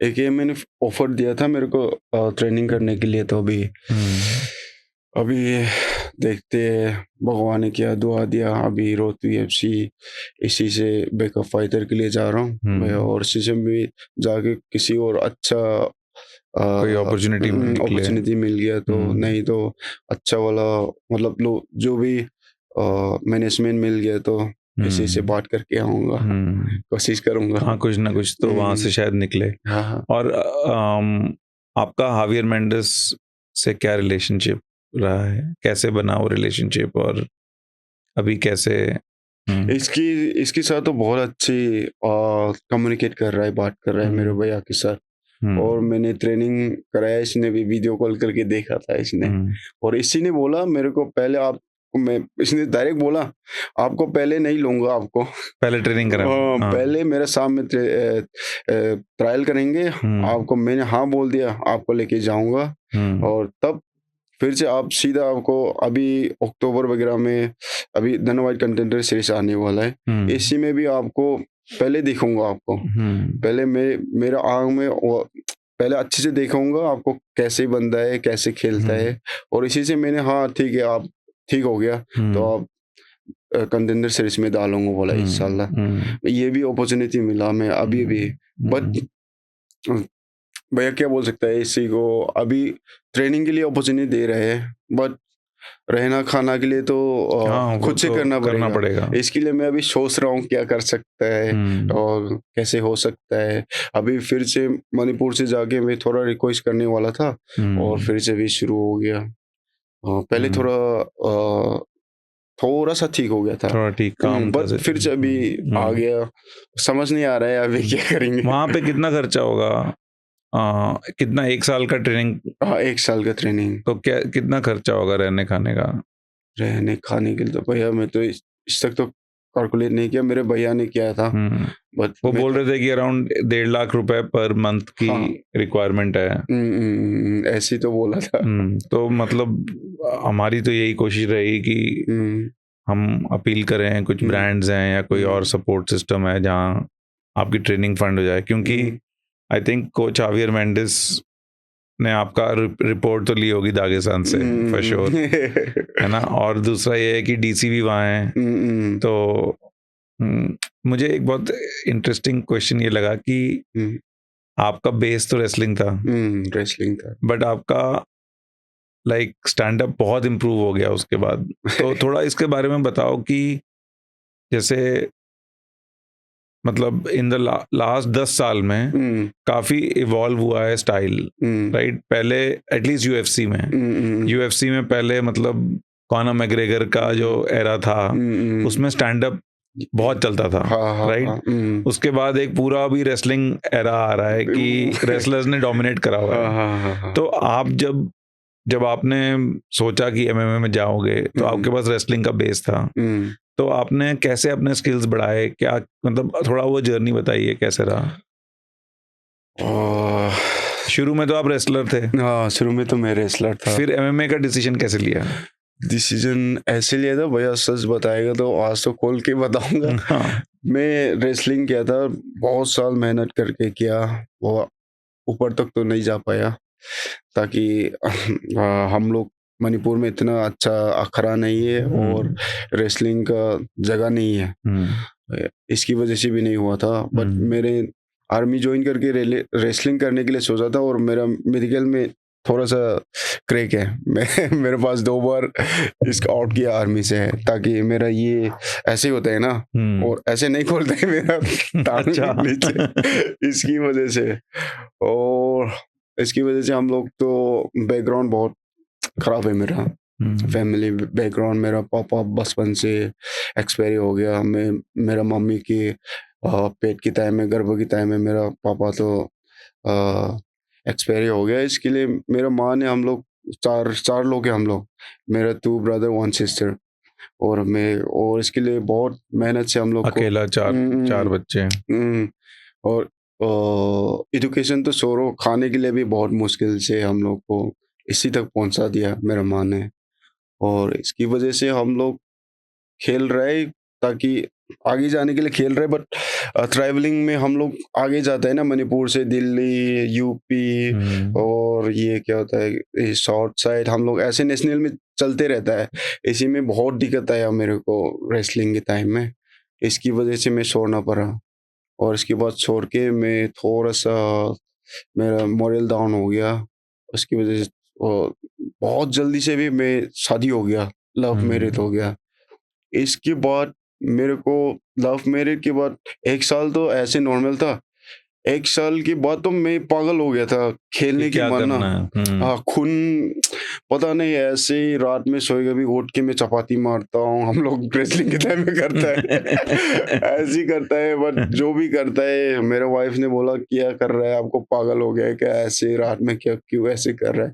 AKA मैंने ऑफर दिया था मेरे को ट्रेनिंग करने के लिए, तो अभी देखते हैं, भगवान ने क्या दुआ दिया। अभी रोतू एफसी इसी से बैकअप फाइटर के लिए जा रहा हूँ, और इसी से भी जाके किसी और अच्छा कोई अपॉर्चुनिटी मिल गया तो, नहीं तो अच्छा वाला, मतलब जो भी मैनेजमेंट मिल गया तो इसी से बात करके आऊँगा, कोशिश करूँगा। हाँ, कुछ ना कुछ तो वहाँ से शायद निकले। हाँ। और आपका हावियर मेंडेस से क्या रिलेशनशिप रहा है, कैसे बना वो रिलेशनशिप, और अभी कैसे इसके साथ तो बहुत अच्छी कम्युनिकेट कर रहा है, बात कर रहा है मेरे भैया के साथ। और मैंने ट्रेनिंग कराया, इसने भी वीडियो कॉल करके देखा था इसने। और इसी ने बोला मेरे को पहले इसने डायरेक्ट बोला आपको पहले नहीं लूंगा, आपको पहले ट्रेनिंग करा। पहले मेरे सामने ट्रायल करेंगे आपको। मैंने हाँ बोल दिया, आपको लेके जाऊंगा। और तब फिर से आप सीधा, आपको अभी अक्टूबर वगैरह में अभी धनवाइट कंटेंटर सीरीज आने वाला है, इसी में भी आपको पहले दिखाऊंगा आपको। पहले मेरा आंख में पहले अच्छे से देखूंगा आपको कैसे बंदा है, कैसे खेलता है। और इसी से मैंने हाँ ठीक है, आप ठीक हो गया तो आप कंटेंडर सीरीज में डालूंगा बोला इंशाल्लाह। ये भी अपॉर्चुनिटी मिला मैं अभी भी। बट भैया क्या बोल सकता है, इसी को अभी ट्रेनिंग के लिए अपॉर्चुनिटी दे रहे हैं, बट रहना खाना के लिए तो खुद से करना पड़ेगा। इसके लिए मैं अभी सोच रहा हूँ क्या कर सकता है और कैसे हो सकता है। अभी फिर से मणिपुर से जाके मैं थोड़ा रिक्वेस्ट करने वाला था और फिर से भी शुरू हो गया। पहले थोड़ा सा ठीक हो गया था, थोड़ा ठीक काम बट फिर से अभी आ गया। समझ नहीं आ रहा है अभी क्या करेंगे। वहाँ पे कितना खर्चा होगा? कितना, 1 साल का ट्रेनिंग? हाँ, 1 साल का ट्रेनिंग। तो क्या कितना खर्चा होगा रहने खाने का? रहने खाने के लिए तो भैया मैं तो इस तक तो कैलकुलेट नहीं किया, मेरे भैया ने किया था। बट वो बोल रहे थे कि अराउंड 1.5 लाख रुपए पर मंथ की रिक्वायरमेंट है। ऐसी तो बोला था। तो मतलब हमारी तो यही कोशिश रही कि हम अपील करें, कुछ ब्रांड्स हैं या कोई और सपोर्ट सिस्टम है जहाँ आपकी ट्रेनिंग फंड हो जाए। क्योंकि आई थिंक कोच हावियर मेंडिस ने आपका रिपोर्ट तो ली होगी दागिस्तान से फॉर श्योर, है ना। और दूसरा ये है कि डीसी भी वहाँ है। तो मुझे एक बहुत इंटरेस्टिंग क्वेश्चन ये लगा कि आपका बेस तो रेसलिंग था, बट आपका लाइक स्टैंड अप बहुत इम्प्रूव हो गया उसके बाद। तो थोड़ा इसके बारे में बताओ कि जैसे मतलब इन द लास्ट 10 साल में काफी इवॉल्व हुआ है स्टाइल, राइट। पहले एटलीस्ट यूएफसी में पहले मतलब कॉनर मैग्रेगर का जो एरा था उसमें स्टैंड अप बहुत चलता था, राइट। उसके बाद एक पूरा भी रेसलिंग एरा आ रहा है कि रेसलर्स ने डोमिनेट करा हुआ है। तो आप जब आपने सोचा कि एमएमए में जाओगे तो आपके पास रेसलिंग का बेस था, तो आपने कैसे अपने स्किल्स बढ़ाए? क्या मतलब थोड़ा वो जर्नी बताइए, कैसे रहा? शुरू में तो आप रेसलर थे। हाँ, शुरू में तो मैं रेसलर था। फिर एमएमए का डिसीजन कैसे लिया? डिसीजन ऐसे लिया था भैया, सच बताएगा तो आज तो खोल के बताऊंगा। मैं रेसलिंग किया था, बहुत साल मेहनत करके किया, वो ऊपर तक तो नहीं जा पाया, ताकि हम लोग मणिपुर में इतना अच्छा अखाड़ा नहीं है और रेसलिंग का जगह नहीं है, इसकी वजह से भी नहीं हुआ था। बट मेरे आर्मी ज्वाइन करके रेसलिंग करने के लिए सोचा था, और मेरा मेडिकल में थोड़ा सा क्रैक है। मेरे पास 2 बार इसका आउट किया आर्मी से, ताकि मेरा ये ऐसे होता है ना, और ऐसे नहीं खोलता है मेरा टांग नीचे, इसकी वजह से। और इसकी वजह से हम लोग तो बैकग्राउंड बहुत खराब है मेरा, फैमिली बैकग्राउंड। मेरा पापा बचपन से एक्सपायर हो गया। मेरा मम्मी की पेट की टाइम में, गर्भ की टाइम में मेरा पापा तो एक्सपायर हो गया। इसके लिए मेरा माँ ने, हम लोग चार लोग हैं हम लोग, मेरा 2 ब्रदर 1 सिस्टर और मैं, और इसके लिए बहुत मेहनत से हम लोग अकेला चार बच्चे हैं। और एजुकेशन तो छोड़ो, खाने के लिए भी बहुत मुश्किल से हम लोग को इसी तक पहुंचा दिया मेरा माँ ने। और इसकी वजह से हम लोग खेल रहे, ताकि आगे जाने के लिए खेल रहे। बट ट्रैवलिंग में हम लोग आगे जाते हैं ना, मणिपुर से दिल्ली, यूपी, और ये क्या होता है साउथ साइड, हम लोग ऐसे नेशनल में चलते रहता है। इसी में बहुत दिक्कत आया मेरे को रेसलिंग के टाइम में, इसकी वजह से मैं छोड़ना पड़ा। और इसके बाद छोड़ के मैं थोड़ा सा, मेरा मोरल डाउन हो गया, उसकी वजह से बहुत जल्दी से भी मैं शादी हो गया, लव मैरिज हो गया। इसके बाद मेरे को लव मैरिज के बाद 1 साल तो ऐसे नॉर्मल था, 1 साल के बाद तो मैं पागल हो गया था, खेलने की क्या मन करना ना। है। हाँ, खून पता नहीं, ऐसे ही रात में सोए कभी उठ के मैं चपाती मारता हूँ, हम लोग रेसलिंग के टाइम में करता है। ऐसे ही करता है, बट जो भी करता है, मेरे वाइफ ने बोला क्या कर रहा है, आपको पागल हो गया है क्या, ऐसे रात में क्या क्यों ऐसे कर रहा है।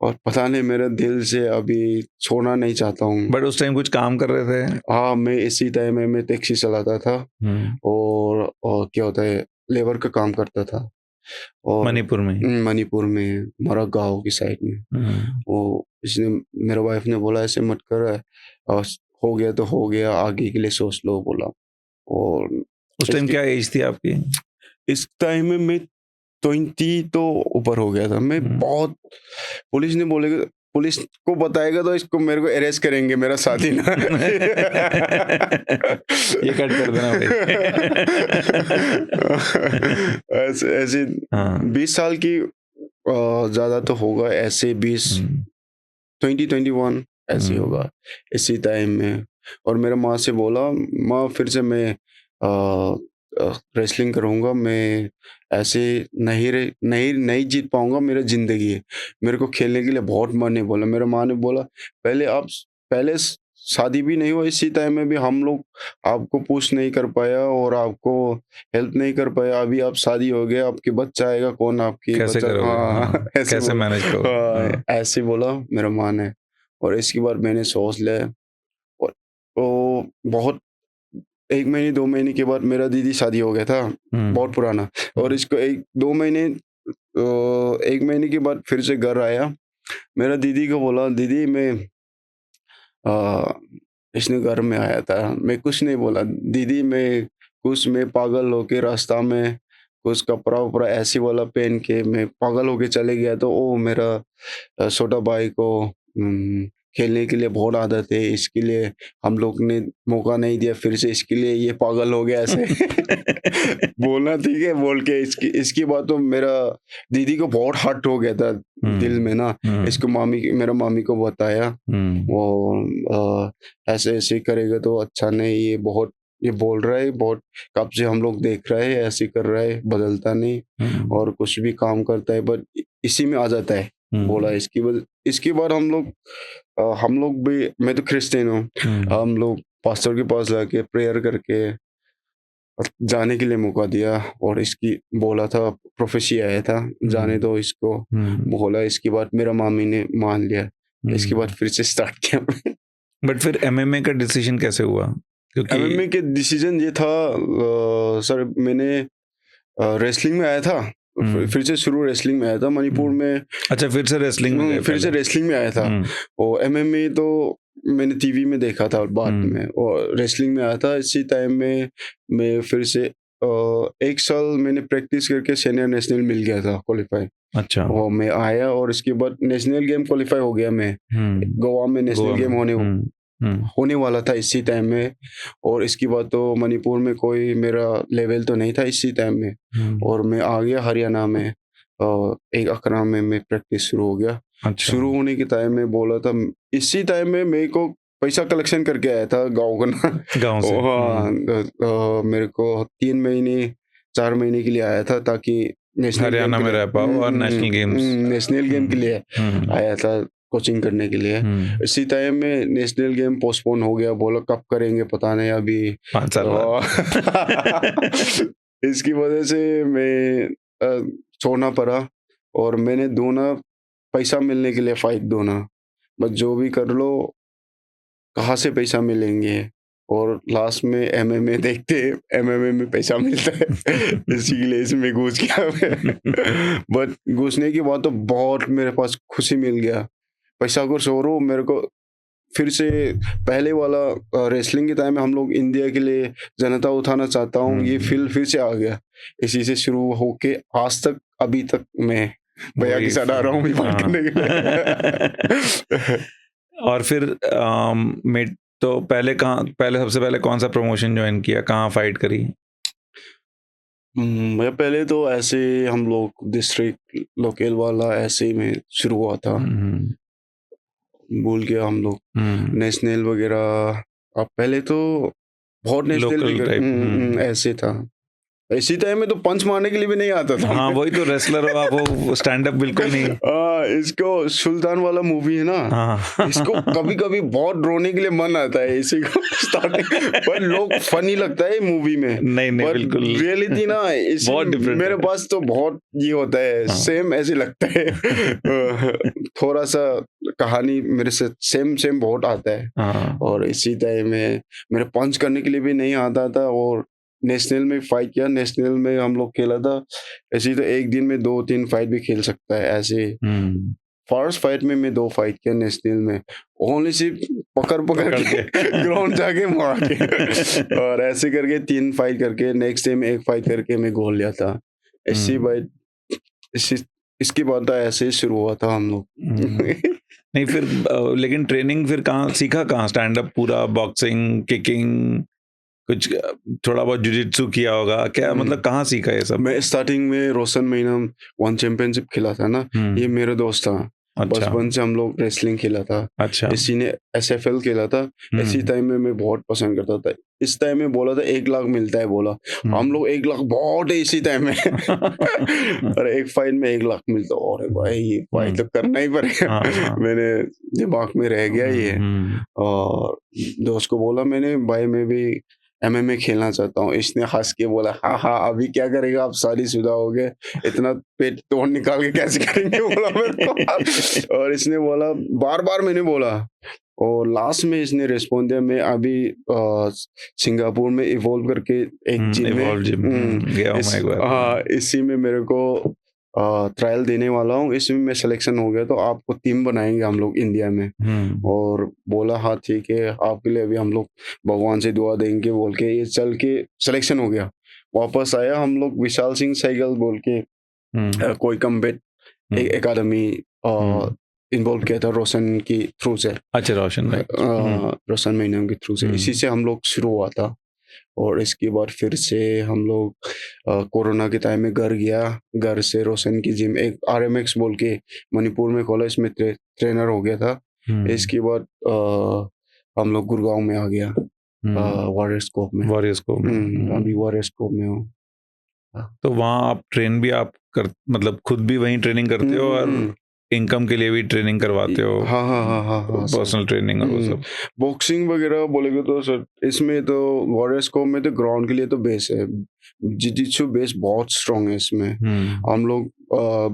और पता नहीं, मेरे दिल से अभी छोड़ना नहीं चाहता हूँ। बट उस टाइम कुछ काम कर रहे थे? हाँ, मैं इसी टाइम में मैं टैक्सी चलाता था, और क्या होता है, लेबर का काम करता था। और मणिपुर में? मणिपुर में, मरा गाँव की साइड में। वो इसने मेरे वाइफ ने बोला ऐसे मत कर, और हो गया तो हो गया, आगे के लिए सोच लो बोला। और उस टाइम क्या एज थी आपकी? इस टाइम में मैं 20 तो ऊपर हो गया था। मैं बहुत, पुलिस ने बोलेगा, पुलिस को बताएगा तो इसको मेरे को अरेस्ट करेंगे, मेरा साथी ना। ये कट कर देना भाई। ऐसे ऐसे हाँ। 20 साल की ज्यादा तो होगा, ऐसे 20 2021 ऐसे होगा इसी टाइम में। और मेरा माँ से बोला, माँ फिर से मैं रेसलिंग करूँगा, मैं ऐसे नहीं जीत पाऊँगा, मेरा ज़िंदगी है, मेरे को खेलने के लिए बहुत मन है बोला। मेरे माँ ने बोला, पहले शादी भी नहीं हुआ, इसी टाइम में भी हम लोग आपको पुश नहीं कर पाया और आपको हेल्प नहीं कर पाया, अभी आप शादी हो गया, आपके बच्चा आएगा, कौन आपकी कैसे बच्चा। करोगे? हाँ, ऐसे कैसे बोला। मैनेज करोगे? हाँ, ऐसे बोला मेरा माँ ने। और इसके बाद मैंने सोच लिया, और तो बहुत 1 महीने 2 महीने के बाद मेरा दीदी शादी हो गया था, बहुत पुराना। और इसको 1-2 महीने 1 महीने के बाद फिर से घर आया। मेरा दीदी को बोला, दीदी मैं अ, इसने घर में आया था। मैं कुछ नहीं बोला, दीदी मैं पागल होके रास्ता में कुछ कपड़ा-वपड़ा ऐसे वाला पहन के मैं पागल होके चले गया, तो वो मेरा छोटा भाई को खेलने के लिए बहुत आदत है, इसके लिए हम लोग ने मौका नहीं दिया, फिर से इसके लिए ये पागल हो गया ऐसे। बोलना ठीक है, बोल के इसकी इसकी बात तो मेरा दीदी को बहुत हर्ट हो गया था दिल में ना। इसको मेरा मामी को बताया, वो ऐसे-ऐसे करेगा तो अच्छा नहीं, ये बोल रहा है बहुत, कब से हम लोग देख रहे हैं, ऐसे कर रहा है, बदलता नहीं और कुछ भी काम करता है, बट इसी में आ जाता है। बोला इसके बाद हम लोग भी, मैं तो क्रिश्चियन हूँ, हम लोग पास्टर के पास जाके प्रेयर करके और जाने के लिए मौका दिया, और इसकी बोला था, प्रोफेसी आया था, जाने दो इसको। बोला, इसके बाद मेरा मामी ने मान लिया, इसके बाद फिर से स्टार्ट किया। बट फिर एमएमए का डिसीजन कैसे हुआ? क्योंकि एमएमए के डिसीजन ये था, सर मैंने रेसलिंग में आया था, फिर से शुरू रेसलिंग में आया था मणिपुर में। अच्छा, फिर से रेसलिंग में गए फिर से पहले? रेसलिंग में आया था। और एमएमए तो मैंने टीवी में देखा था बाद में, और रेसलिंग में आया था। इसी टाइम में मैं फिर से 1 साल मैंने प्रैक्टिस करके सीनियर नेशनल मिल गया था क्वालिफाई, अच्छा। और मैं आया, और इसके बाद नेशनल गेम क्वालिफाई हो गया मैं। गोवा में नेशनल गेम होने वाला था इसी टाइम में, और इसके बाद तो मणिपुर में कोई मेरा लेवल तो नहीं था इसी टाइम में, और मैं आ गया हरियाणा में। एक अकरा में मैं प्रैक्टिस शुरू हो गया। अच्छा। शुरू होने के टाइम में बोला था, इसी टाइम में मेरे को पैसा कलेक्शन करके आया था गाँव का ना। गाँव से? हाँ, मेरे को 3 महीने 4 महीने के लिए आया था, ताकि नेशनल गेम हरियाणा के में लिए रह पाओ और नेशनल गेम्स। नेशनल गेम के लिए आया था, कोचिंग करने के लिए। इसी टाइम में नेशनल गेम पोस्टपोन हो गया, बोला कब करेंगे पता नहीं, अभी 5 साल बाद। इसकी वजह से मैं छोड़ना पड़ा, और मैंने ढूंढा पैसा मिलने के लिए, फाइट ढूंढा, बस जो भी कर लो, कहाँ से पैसा मिलेंगे, और लास्ट में एमएमए देखते, एमएमए में पैसा मिलता है। इसीलिए इसमें घुस गया मैं। बट घुसने के बाद तो बहुत मेरे पास खुशी मिल गया, पैसा को छोड़ो, मेरे को फिर से पहले वाला रेसलिंग के टाइम में हम लोग इंडिया के लिए जनता उठाना चाहता हूँ, ये फील फिर से आ गया। इसी से शुरू होके आज तक, अभी तक मैं भैया के साथ आ रहा हूँ बात करने के लिए। और फिर तो पहले सबसे पहले कौन सा प्रमोशन ज्वाइन किया, कहाँ फाइट करी? मैं पहले तो ऐसे हम लोग डिस्ट्रिक्ट लोकल वाला ऐसे ही में शुरू हुआ था, भूल गया हम लोग नेशनल वगैरह। अब पहले तो बहुत नेशनल भी लोकल टाइप। ऐसे था इसी टाइम में तो पंच मारने के लिए भी नहीं आता था। हाँ वही तो, रेसलर हो आप, वो स्टैंड अप बिल्कुल नहीं। इसको सुल्तान वाला मूवी है ना, हाँ इसको कभी कभी बहुत रोने के लिए मन आता है इसी को स्टार्टिंग, पर लोग फनी लगता है मूवी में, नहीं नहीं पर बिल्कुल रियलिटी ना बहुत different मेरे है। पास तो बहुत ये होता है, हाँ। सेम ऐसे लगता है। थोड़ा सा कहानी मेरे से सेम बहुत आता है। हाँ और इसी टाइम में मेरे पंच करने के लिए भी नहीं आता था, और नेशनल में फाइट किया, नेशनल में हम लोग खेला था। ऐसे तो एक दिन में 2-3 फाइट भी खेल सकता है ऐसे। फर्स्ट फाइट में मैं 2 फाइट किया नेशनल में, ओनली सिर्फ पकड़ के ग्राउंड जाके मार के, और ऐसे करके 3 फाइट करके नेक्स्ट डे में 1 फाइट करके मैं गोल लिया था। ऐसी फाइट इसके बाद तो ऐसे ही शुरू हुआ था हम लोग। नहीं फिर लेकिन ट्रेनिंग फिर कहाँ सीखा, कहाँ? स्टैंड अप पूरा, बॉक्सिंग, किकिंग, कुछ थोड़ा बहुत जुजित्सु किया होगा क्या? मतलब कहाँ सीखा ये सब? मैं स्टार्टिंग में रोशन महीना 1 चैंपियनशिप खेला था ना, ये मेरा दोस्त था। अच्छा बचपन से हम लोग रेसलिंग खेला था, अच्छा इसी ने SFL खेला था। इसी टाइम में मैं बहुत पसंद करता था। इस टाइम में बोला था 1 लाख मिलता है, बोला हम लोग 1 लाख बहुत है इसी टाइम में। और एक फाइट में 1 लाख मिलता, और भाई ये फाइट तो करना ही पड़ेगा। मैंने दिमाग में रह गया ये, और दोस्त को बोला मैंने, भाई मैं भी MMA खेलना चाहता हूँ। इसने हंस के बोला हाँ हाँ अभी क्या करेगा, आप शादीशुदा हो गए, इतना पेट तोड़ निकाल के कैसे करेंगे, बोला मेरे को। और इसने बोला, बार बार मैंने बोला, और लास्ट में इसने रिस्पॉन्ड दिया। मैं अभी सिंगापुर में इवॉल्व करके एक जिम में गया हूँ मैं एक बार। हाँ इसी में मेरे को ट्रायल देने वाला हूँ, इसमें मैं सिलेक्शन हो गया तो आपको टीम बनाएंगे हम लोग इंडिया में। और बोला हाँ ठीक है, आपके लिए अभी हम लोग भगवान से दुआ देंगे बोल के ये चल के सिलेक्शन हो गया। वापस आया हम लोग विशाल सिंह सहगल बोल के कोई कम्बैट एकेडमी इन्वॉल्व किया था रोशन की थ्रू से। अच्छा रोशन महीना के थ्रू से, इसी से हम लोग शुरू हुआ था। और इसके बाद फिर से हम लोग कोरोना के टाइम में घर गया, घर से रोशन की जिम एक RMX बोल के मणिपुर में कॉलेज में ट्रेनर हो गया था। इसके बाद हम लोग गुड़गांव में आ गया, वॉरियर स्कोप में। अभी वॉरियर स्कोप में हूँ। तो वहाँ आप ट्रेन भी आप मतलब खुद भी वहीं ट्रेनिंग करते हो और इनकम के लिए भी ट्रेनिंग करवाते हो? हाँ पर्सनल ट्रेनिंग और वो सब। बॉक्सिंग वगैरह बोलेगे तो सर, इसमें तो वॉरियर स्कोप में तो ग्राउंड के लिए तो बेस है, जिजित्सु बेस बहुत स्ट्रांग है इसमें। हम लोग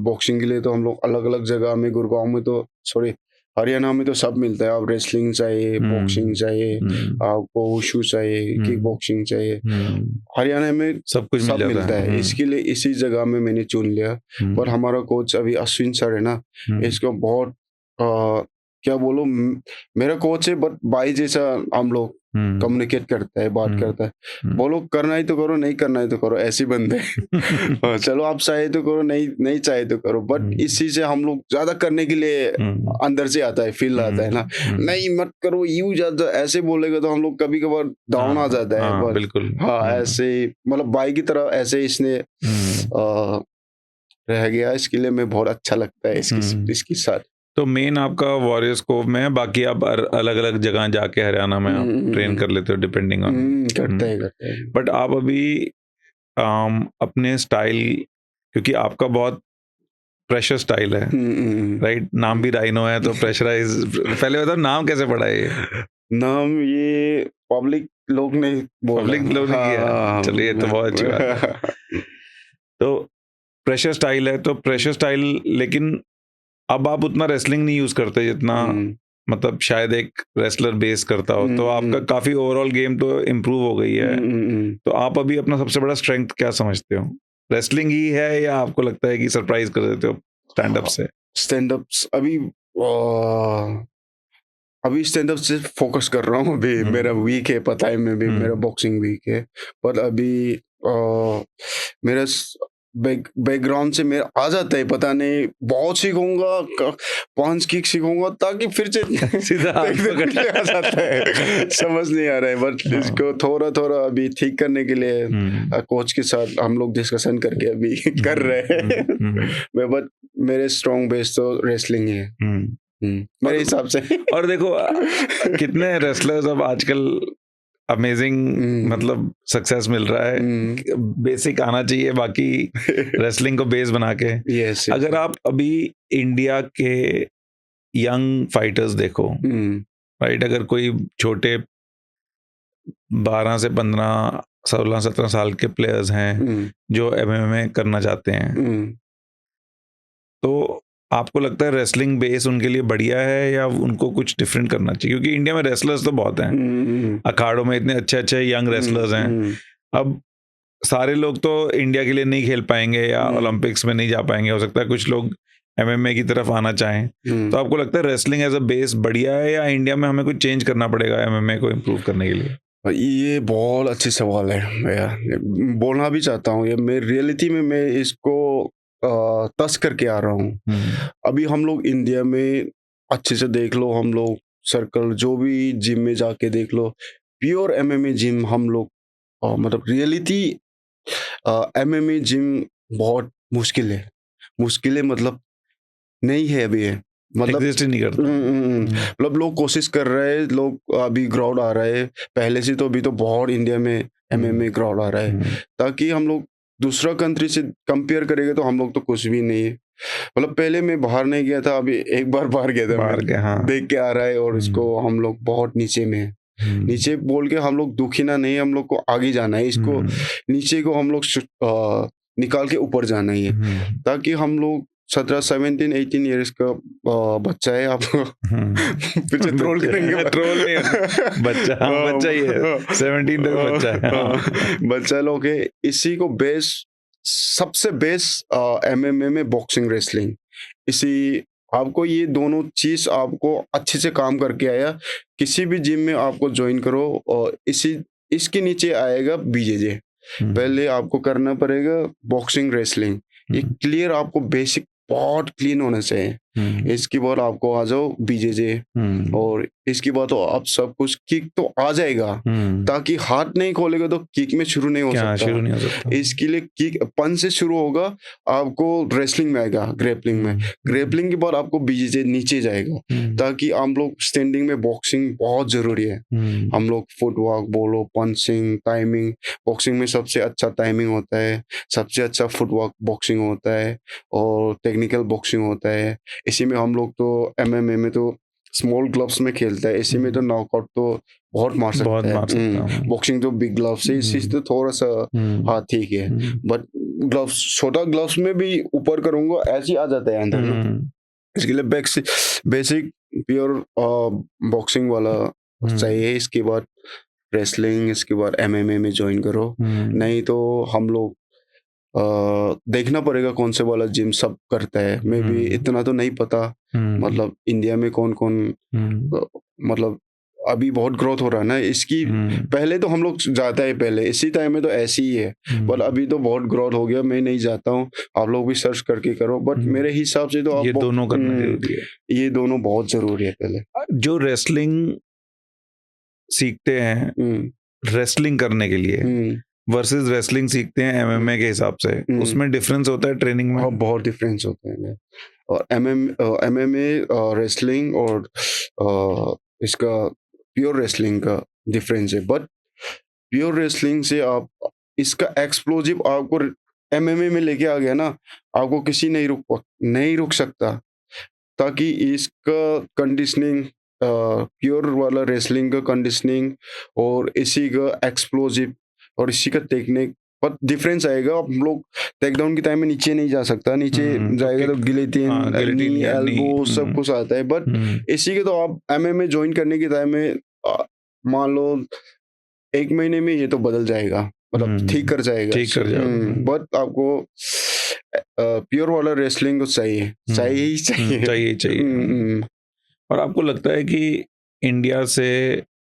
बॉक्सिंग के लिए तो हम लोग अलग अलग जगह में, गुड़गांव में तो सॉरी हरियाणा में तो सब मिलता है। आप रेसलिंग चाहिए, बॉक्सिंग चाहिए, आपको वुशु चाहिए, किक बॉक्सिंग चाहिए, हरियाणा में सब कुछ मिलता है। इसके लिए इसी जगह में मैंने चुन लिया। पर हमारा कोच अभी अश्विन सर है ना, इसको बहुत क्या बोलो, मेरा कोच है बट भाई जैसा हम लोग कम्युनिकेट करता है, बात करता है। बोलो करना ही तो करो, नहीं करना ही तो करो, ऐसे बंदे। चलो आप चाहे तो करो, नहीं चाहे तो करो, बट इसी से हम लोग ज्यादा करने के लिए अंदर से आता है, फील आता है ना, नहीं मत करो यूं ज्यादा ऐसे बोलेगा तो हम लोग कभी कभार डाउन आ जाता है। बिल्कुल हाँ ऐसे मतलब भाई की तरह ऐसे इसने रह गया, इसके लिए मैं बहुत अच्छा लगता है इसके साथ। तो मेन आपका वॉरियर स्कोप में है, बाकी आप अलग अलग जगह जाके हरियाणा में आप ट्रेन कर लेते हो डिपेंडिंग ऑन। करते हैं। बट आप अभी अपने स्टाइल, क्योंकि आपका बहुत प्रेशर स्टाइल है, राइट? नाम भी राइनो है तो प्रेशराइज। पहले बताओ नाम कैसे पड़ा है ये? नाम ये पब्लिक लोग ने किया। चलिए तो बहुत अच्छी बात है। तो प्रेशर स्टाइल है, तो प्रेशर स्टाइल, लेकिन अब आप उतना रेसलिंग नहीं यूज करते जितना मतलब शायद एक रेसलर बेस करता हो। तो आपका काफी ओवरऑल गेम तो इम्प्रूव हो गई है। तो आप अभी अपना सबसे बड़ा स्ट्रेंथ क्या समझते हो? रेसलिंग ही है या आपको लगता है कि सरप्राइज कर देते हो स्टैंड अप से? स्टैंड अप अभी स्टैंड अप से फोकस कर रहा हूँ। अभी मेरा वीक है, पता है, मैं भी मेरा बॉक्सिंग वीक है, पर अभी मेरा बैकग्राउंड से मेरा आ जाता है, पता नहीं, बहुत सीखूंगा, पंच किक सीखूंगा ताकि फिर से सीधा आ जाता है। समझ नहीं आ रहा है, बट इसको थोड़ा थोड़ा अभी ठीक करने के लिए कोच के साथ हम लोग डिस्कशन करके अभी कर रहे हैं। बट मेरे स्ट्रॉन्ग बेस तो रेसलिंग है मेरे हिसाब से। और देखो कितने रेसलर्स अब आजकल अमेजिंग हम्म। मतलब सक्सेस मिल रहा है। बेसिक आना चाहिए, बाकी रेसलिंग को बेस बना के। यस अगर आप अभी इंडिया के यंग फाइटर्स देखो, राइट, अगर कोई छोटे 12 से 15 16 17 साल के प्लेयर्स हैं जो एमएमए करना चाहते हैं, तो आपको लगता है रेसलिंग बेस उनके लिए बढ़िया है या उनको कुछ डिफरेंट करना चाहिए? क्योंकि इंडिया में रेसलर्स तो बहुत हैं, अखाड़ों में इतने अच्छे अच्छे यंग रेसलर्स हैं। अब सारे लोग तो इंडिया के लिए नहीं खेल पाएंगे या ओलंपिक्स में नहीं जा पाएंगे, हो सकता है कुछ लोग एमएमए की तरफ आना चाहें। तो आपको लगता है रेसलिंग एज अ बेस बढ़िया है या इंडिया में हमें कुछ चेंज करना पड़ेगा एमएमए को इम्प्रूव करने के लिए? ये बहुत अच्छी सवाल है भैया, बोलना भी चाहता हूँ। ये मैं रियलिटी में मैं इसको टच करके आ रहा हूँ। अभी हम लोग इंडिया में अच्छे से देख लो, हम लोग सर्कल जो भी जिम में जाके देख लो, प्योर एमएमए जिम हम लोग मतलब रियलिटी एमएमए जिम बहुत मुश्किल है मतलब नहीं है अभी है, मतलब एग्जिस्ट ही नहीं करता। मतलब लोग कोशिश कर रहे हैं, लोग अभी क्राउड आ रहा है पहले से, तो अभी तो बहुत इंडिया में एमएमए क्राउड आ रहा है, ताकि हम लोग दूसरा कंट्री से कंपेयर करेंगे तो हम लोग तो कुछ भी नहीं है। मतलब पहले मैं बाहर नहीं गया था, अभी एक बार बाहर गया था, बाहर गया, हाँ। देख के आ रहा है, और इसको हम लोग बहुत नीचे में है। नीचे बोल के हम लोग दुखी ना नहीं, हम लोग को आगे जाना है, इसको नीचे को हम लोग निकाल के ऊपर जाना ही है, ताकि हम लोग 17-17-18 ईयर्स का बच्चा है आप पीछे ट्रोल करेंगे। ट्रोल नहीं होता, बच्चा, हाँ, बच्चा ही है, 17 तक बच्चा है, हाँ। बच्चा लोग है, इसी को बेस्ट, सबसे बेस्ट एमएमए में बॉक्सिंग रेसलिंग, इसी आपको ये दोनों चीज आपको अच्छे से काम करके आया, किसी भी जिम में आपको ज्वाइन करो और इसके नीचे आएगा बीजेजे। पहले आपको करना पड़ेगा बॉक्सिंग रेसलिंग, ये क्लियर आपको बेसिक बहुत क्लीन होना चाहिए। इसके बाद आपको आ जाओ बीजेजे, और इसके बाद तो आप सब कुछ किक तो आ जाएगा, ताकि हाथ नहीं खोलेगा तो किक में शुरू नहीं हो सकता। इसके लिए किक पंच से शुरू होगा, आपको रेसलिंग में आएगा, ग्रेपलिंग में, ग्रेपलिंग के बाद आपको बीजेजे नीचे जाएगा, ताकि हम लोग स्टैंडिंग में बॉक्सिंग बहुत जरूरी है। हम लोग फुटवर्क बोलो, पंचिंग, टाइमिंग, बॉक्सिंग में सबसे अच्छा टाइमिंग होता है, सबसे अच्छा फुटवर्क बॉक्सिंग होता है, और टेक्निकल बॉक्सिंग होता है। इसी में हम लोग तो एमएमए में तो स्मॉल ग्लव्स में खेलता है, इसी में तो नॉकआउट तो बहुत मार सकता है। बॉक्सिंग तो बिग ग्लव्स है, इसी से तो थोड़ा सा हाँ ठीक है, बट ग्लव्स, छोटा ग्लव्स में भी ऊपर करूंगा ऐसे ही आ जाता है अंदर में। इसके लिए बेसिक प्योर बॉक्सिंग वाला चाहिए, इसके बाद रेसलिंग, इसके बाद एमएमए में ज्वाइन करो। नहीं तो हम लोग देखना पड़ेगा कौन से वाला जिम सब करता है। मैं भी इतना तो नहीं पता, मतलब इंडिया में कौन कौन मतलब अभी बहुत ग्रोथ हो रहा है ना इसकी। पहले तो हम लोग जाता है, पहले इसी टाइम में तो ऐसे ही है, पर अभी तो बहुत ग्रोथ हो गया, मैं नहीं जाता हूँ, आप लोग भी सर्च करके करो। बट मेरे हिसाब से तो आप ये दोनों करना जरूरी है, ये दोनों बहुत जरूरी है। पहले जो रेसलिंग सीखते हैं रेसलिंग करने के लिए वर्सेस रेसलिंग सीखते हैं एमएमए के हिसाब से, उसमें डिफरेंस होता है ट्रेनिंग में? हाँ, बहुत डिफरेंस होता है। और एमएमए रेसलिंग और इसका प्योर रेसलिंग का डिफरेंस है। बट प्योर रेसलिंग से आप इसका एक्सप्लोजिव आपको एमएमए में लेके आ गया ना, आपको किसी नहीं रुक सकता, ताकि इसका कंडीशनिंग, प्योर वाला रेसलिंग का कंडीशनिंग और इसी का एक्सप्लोजिव और इसी का टेक्निक पर डिफरेंस आएगा। हम लोग टेकडाउन के टाइम में नीचे नहीं जा सकता, नीचे जाएगा तो गिलेटिन, नी, एल्बो सब कुछ आता है। बट इसी के तो आप एमएमए ज्वाइन करने के टाइम में मान लो 1 महीने में ये तो बदल जाएगा, मतलब ठीक कर जाएगा। बट आपको प्योर वाला रेसलिंग को चाहिए। और आपको लगता है कि इंडिया से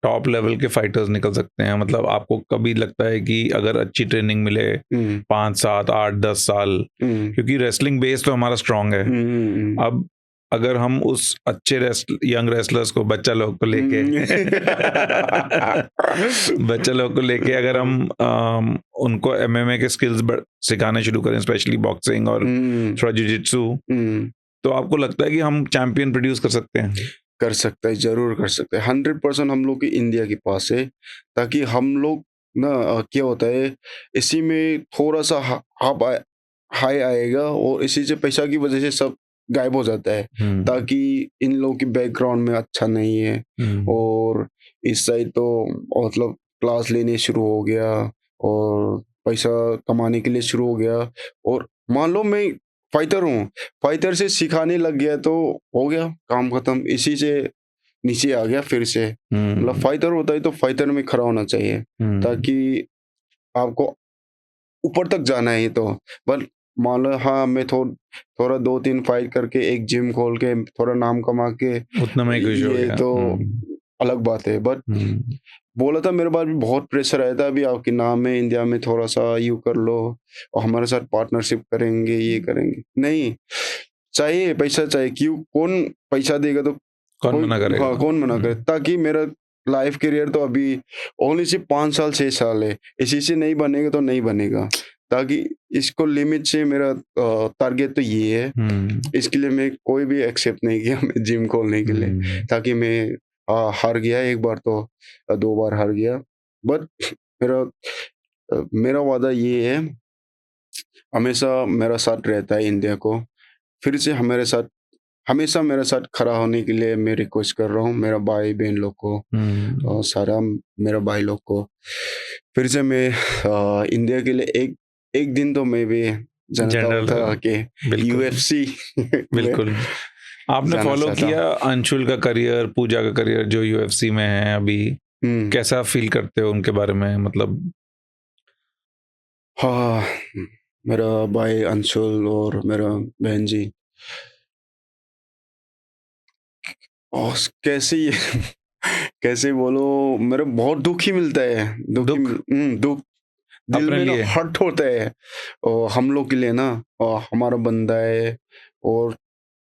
टॉप लेवल के फाइटर्स निकल सकते हैं? मतलब आपको कभी लगता है कि अगर अच्छी ट्रेनिंग मिले 5, 7, 8, 10 साल, क्योंकि रेसलिंग बेस तो हमारा स्ट्रांग है, अब अगर हम उस अच्छे यंग रेसलर्स को, बच्चा लोग को लेके अगर हम उनको एमएमए के स्किल्स सिखाने शुरू करें, स्पेशली बॉक्सिंग और थोड़ा जिजित्सु, तो आपको लगता है कि हम चैंपियन प्रोड्यूस कर सकते हैं? कर सकता है, ज़रूर कर सकता है। 100% हम लोग की इंडिया के पास है, ताकि हम लोग ना क्या होता है, इसी में थोड़ा-सा हाई आएगा और इसी से पैसा की वज़ह से सब गायब हो जाता है। हुँ, ताकि इन लोगों की बैकग्राउंड में अच्छा नहीं है हुँ, और इस साइड तो मतलब क्लास लेने शुरू हो गया और पैसा कमाने के लिए शुरू हो गया। और मान लो मैं फाइटर हूँ, फाइटर से सिखाने लग गया तो हो गया काम खत्म, इसी से नीचे आ गया फिर से। मतलब हुँ, फाइटर होता है तो फाइटर में खड़ा होना चाहिए, हुँ, ताकि आपको ऊपर तक जाना है ये तो। पर मान लो हाँ, मैं थोड़ा 2-3 फाइट करके एक जिम खोल के थोड़ा नाम कमा के उतना में ही खुश हो ये गया। तो अलग बात है। बट हुँ, बोला था मेरे पास भी बहुत प्रेशर आया था, अभी आपके नाम है इंडिया में, थोड़ा-सा यूँ कर लो और हमारे साथ पार्टनरशिप करेंगे, ये करेंगे। नहीं, चाहिए पैसा चाहिए, क्यों कौन पैसा देगा तो कौन कोई, मना हाँ, करेगा? कौन मना करे? ताकि मेरा लाइफ करियर तो अभी ओनली सिर्फ 5 साल 6 साल है, इसी से नहीं बनेगा तो नहीं बनेगा। ताकि इसको लिमिट से मेरा टारगेट तो ये है, हुँ, इसके लिए मैं कोई भी एक्सेप्ट नहीं किया मैं जिम खोलने के लिए। हुँ, ताकि मैं हार गया एक बार तो 2 बार हार गया। बट मेरा मेरा वादा ये है, हमेशा मेरा साथ रहता है इंडिया को, फिर से हमारे साथ हमेशा मेरे साथ खड़ा होने के लिए मैं रिक्वेस्ट कर रहा हूँ मेरा भाई-बहन लोग को हुँ, और सारा मेरा भाई लोग को। फिर से मैं इंडिया के लिए एक एक दिन तो मैं भी जानता हूँ जनरल था कि बिल्कुल, यूएफसी में बिल्कुल। आपने जाना फ़ॉलो चाहता हूँ। किया अंशुल का करियर, पूजा का करियर जो यूएफसी में है अभी, हुँ। कैसा फ़ील करते हो उनके बारे में? मतलब हाँ, मेरा भाई अंशुल और मेरा बहन जी कैसे ये कैसे बोलूँ, मेरा बहुत दुःख ही मिलता है, दुःख दुःख दिल अपने में ना लिए? हर्ट होता है। और हम लोग के लिए ना हमारा बंदा है और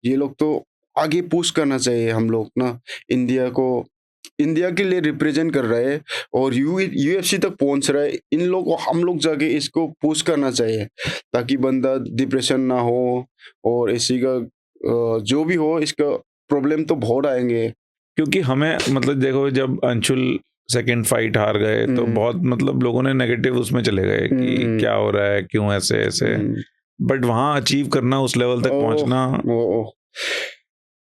ये लोग तो आगे पुश करना चाहिए, हम लोग ना इंडिया को इंडिया के लिए रिप्रेजेंट कर रहा है और यूएफसी तक पहुंच रहा है। इन लोग को हम लोग जाके इसको पुश करना चाहिए, ताकि बंदा डिप्रेशन ना हो और इसी का जो भी हो इसका प्रॉब्लम तो बहुत आएंगे। क्योंकि हमें मतलब देखो जब अंशुल सेकंड फाइट हार गए तो हम्म, बहुत मतलब लोगों ने नेगेटिव उसमें चले गए कि हम्म, क्या हो रहा है, क्यों ऐसे-ऐसे। हम्म, बट वहाँ अचीव करना उस लेवल तक ओह पहुँचना ओह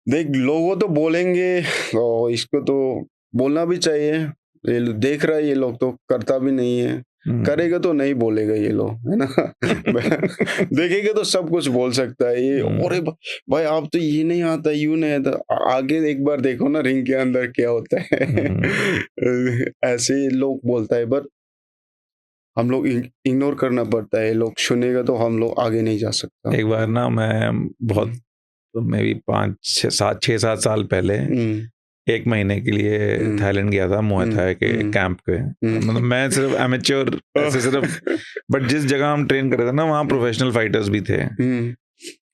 देख, लोगों तो बोलेंगे और इसको तो बोलना भी चाहिए। देख रहा है ये लोग तो करता भी नहीं है, हुँ, करेगा तो नहीं बोलेगा ये लोग, है ना? देखेगा तो सब कुछ बोल सकता है ये, हुँ, अरे भाई आप तो ये नहीं आता, यूं नहीं आता। आगे एक बार देखो ना रिंग के अंदर क्या होता है। हुँ। ऐसे ही लोग बोलता है, बट हम लोग इग्नोर करना पड़ता है, लोग सुनेगा तो हम लोग आगे नहीं जा सकता। एक बार ना मैं बहुत हम्म, मे बी 5 6 7 6-7 साल पहले हम्म, 1 महीने के लिए हम्म, थाईलैंड गया था मुay हम्म, थाई के हम्म, कैंप पे। मतलब हम्म। मैं सिर्फ एमेच्योर ऐसे सिर्फ बट जिस जगह हम ट्रेन कर रहे थे ना वहाँ प्रोफेशनल फाइटर्स भी थे हुँ।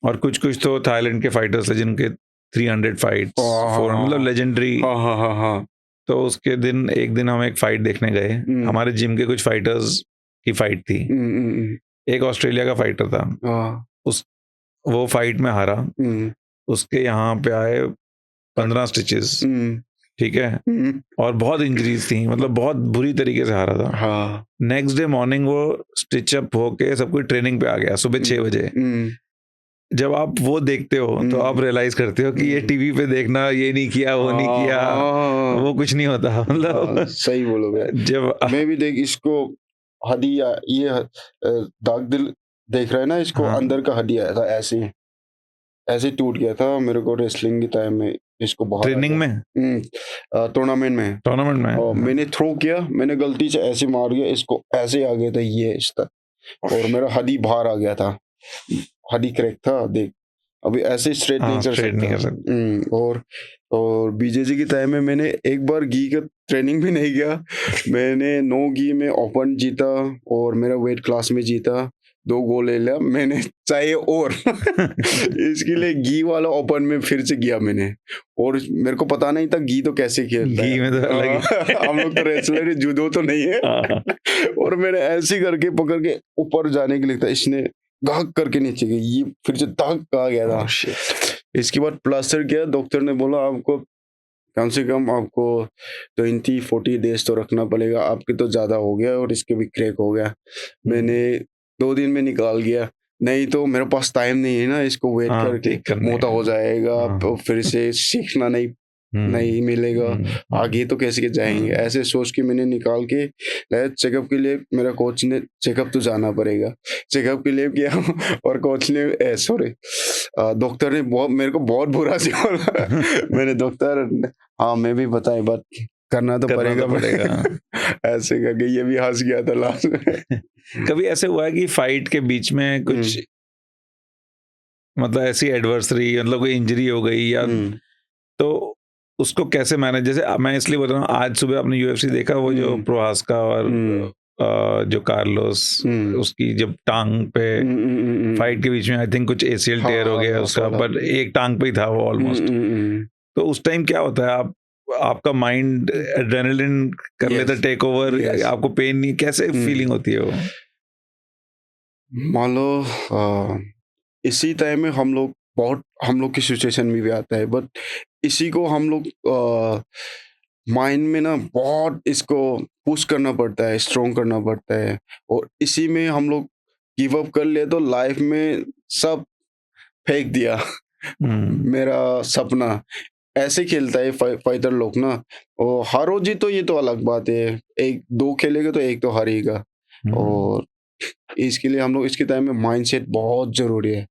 और कुछ-कुछ तो थाईलैंड के फाइटर्स थे जिनके 300 फाइट्स, 400 मतलब हाँ, लेजेंडरी। हाँ, हाँ, हाँ। तो उसके दिन एक दिन हम एक फाइट देखने गए। हुँ, हमारे जिम के कुछ फाइटर्स की फाइट थी। हुँ, हुँ, हुँ। एक ऑस्ट्रेलिया का फाइटर था। हाँ, उस वो फाइट में हारा। हुँ, उसके यहाँ पे आए 15 स्टिचेस, हुँ, ठीक है? हुँ। और बहुत इंजरीज़ थी, मतलब बहुत बुरी तरीके से हारा था। हाँ। नेक्स्ट डे मॉर्निंग वो स्टिच अप होके सब कोई ट्रेनिंग पे आ गया सुबह हुँ, 6 बजे। हुँ, जब आप वो देखते हो तो आप हुँ, रियलाइज़ करते हो कि ये हुँ। टीवी पे देखना ये नहीं किया, वो नहीं हाँ, किया, हाँ, वो कुछ नहीं होता। हाँ, मतलब सही बोलोगे। जब मैं भी देख इसको हड्डियाँ ये दाग दिल देख रहा है ना, इसको हाँ, अंदर का हड्डी आया था ऐसे ही टूट गया था मेरे को रेसलिंग के टाइम में, इसको बाहर आ ट्रेनिंग गया। में, टूर्नामेंट में। टूर्नामेंट में। हाँ, मैंने थ्रो किया, मैंने गलती से ऐसे मार दिया, इसको ऐसे आ गया था ये इस तक और मेरा हड्डी बाहर आ गया था। हड्डी क्रैक था देख, अभी ऐसे स्ट्रेट नहीं हाँ, कर स्ट्रेट सकता। नहीं कर सकते। और बीजेजी के टाइम में मैंने एक बार घी का ट्रेनिंग भी नहीं किया। मैंने नो घी में ओपन जीता और मेरा वेट क्लास में जीता, 2 गोल्ड ले लिया मैंने, चाहिए और इसके लिए घी वाला ओपन में फिर से किया मैंने और मेरे को पता नहीं था घी तो कैसे खेलता घी है। में तो अलग ही हम लोग तो रेसलर है, जूडो तो नहीं है। हाँ, और मैंने ऐसे ही करके पकड़ के ऊपर जाने के लिए था, इसने घाक करके नीचे गई, ये फिर से धक आ गया ओह था। शिट! इसके बाद प्लास्टर किया, डॉक्टर ने बोला आपको कम से कम आपको 20-40 डेज तो रखना पड़ेगा। आपके तो ज़्यादा हो गया और इसके भी क्रैक हो गया। मैंने 2 दिन में निकाल गया, नहीं तो मेरे पास टाइम नहीं है ना इसको वेट हाँ, करके, ठीक करने मोटा हो जाएगा, हाँ। तो फिर से सीखना नहीं मिलेगा, आगे तो कैसे जाएँगे? ऐसे सोच के मैंने निकाल के चेकअप के लिए मेरा कोच ने चेकअप तो जाना पड़ेगा। चेकअप के लिए किया और कोच ने डॉक्टर ने बहुत मेरे को बहुत बुरा से बोला। मैंने डॉक्टर हाँ, मैं भी बताई बात करना तो पड़ेगा। ऐसे करके ये भी हँस गया था लास्ट में। कभी ऐसे हुआ है कि फाइट के बीच में कुछ मतलब ऐसी एडवर्सरी मतलब कोई इंजरी हो गई या तो उसको कैसे मैनेज, जैसे मैं इसलिए बोल रहा हूँ, आज सुबह आपने यूएफसी देखा वो जो प्रोहास्का और जो कार्लोस उसकी जब टांग पे फाइट के बीच में आई थिंक कुछ एसीएल टेयर हो गया उसका, पर एक टांग पे ही था वो ऑलमोस्ट। तो उस टाइम क्या होता है, आपका माइंड एड्रेनलिन कर लेता टेक ओवर, आपको पेन नहीं, कैसे फीलिंग होती है वो? मान लो इसी टाइम में हम लोग की सिचुएशन में भी आता है, बट इसी को हम लोग माइंड में ना बहुत इसको पुश करना पड़ता है, स्ट्रॉन्ग करना पड़ता है, और इसी में हम लोग गिव अप कर ले तो लाइफ में सब फेंक दिया। मेरा सपना ऐसे खेलता है फाइटर लोग ना, और हारो जी तो ये तो अलग बात है, 1-2 खेलेगा तो एक तो हारेगा, और इसके लिए हम लोग इसके टाइम में माइंडसेट बहुत जरूरी है।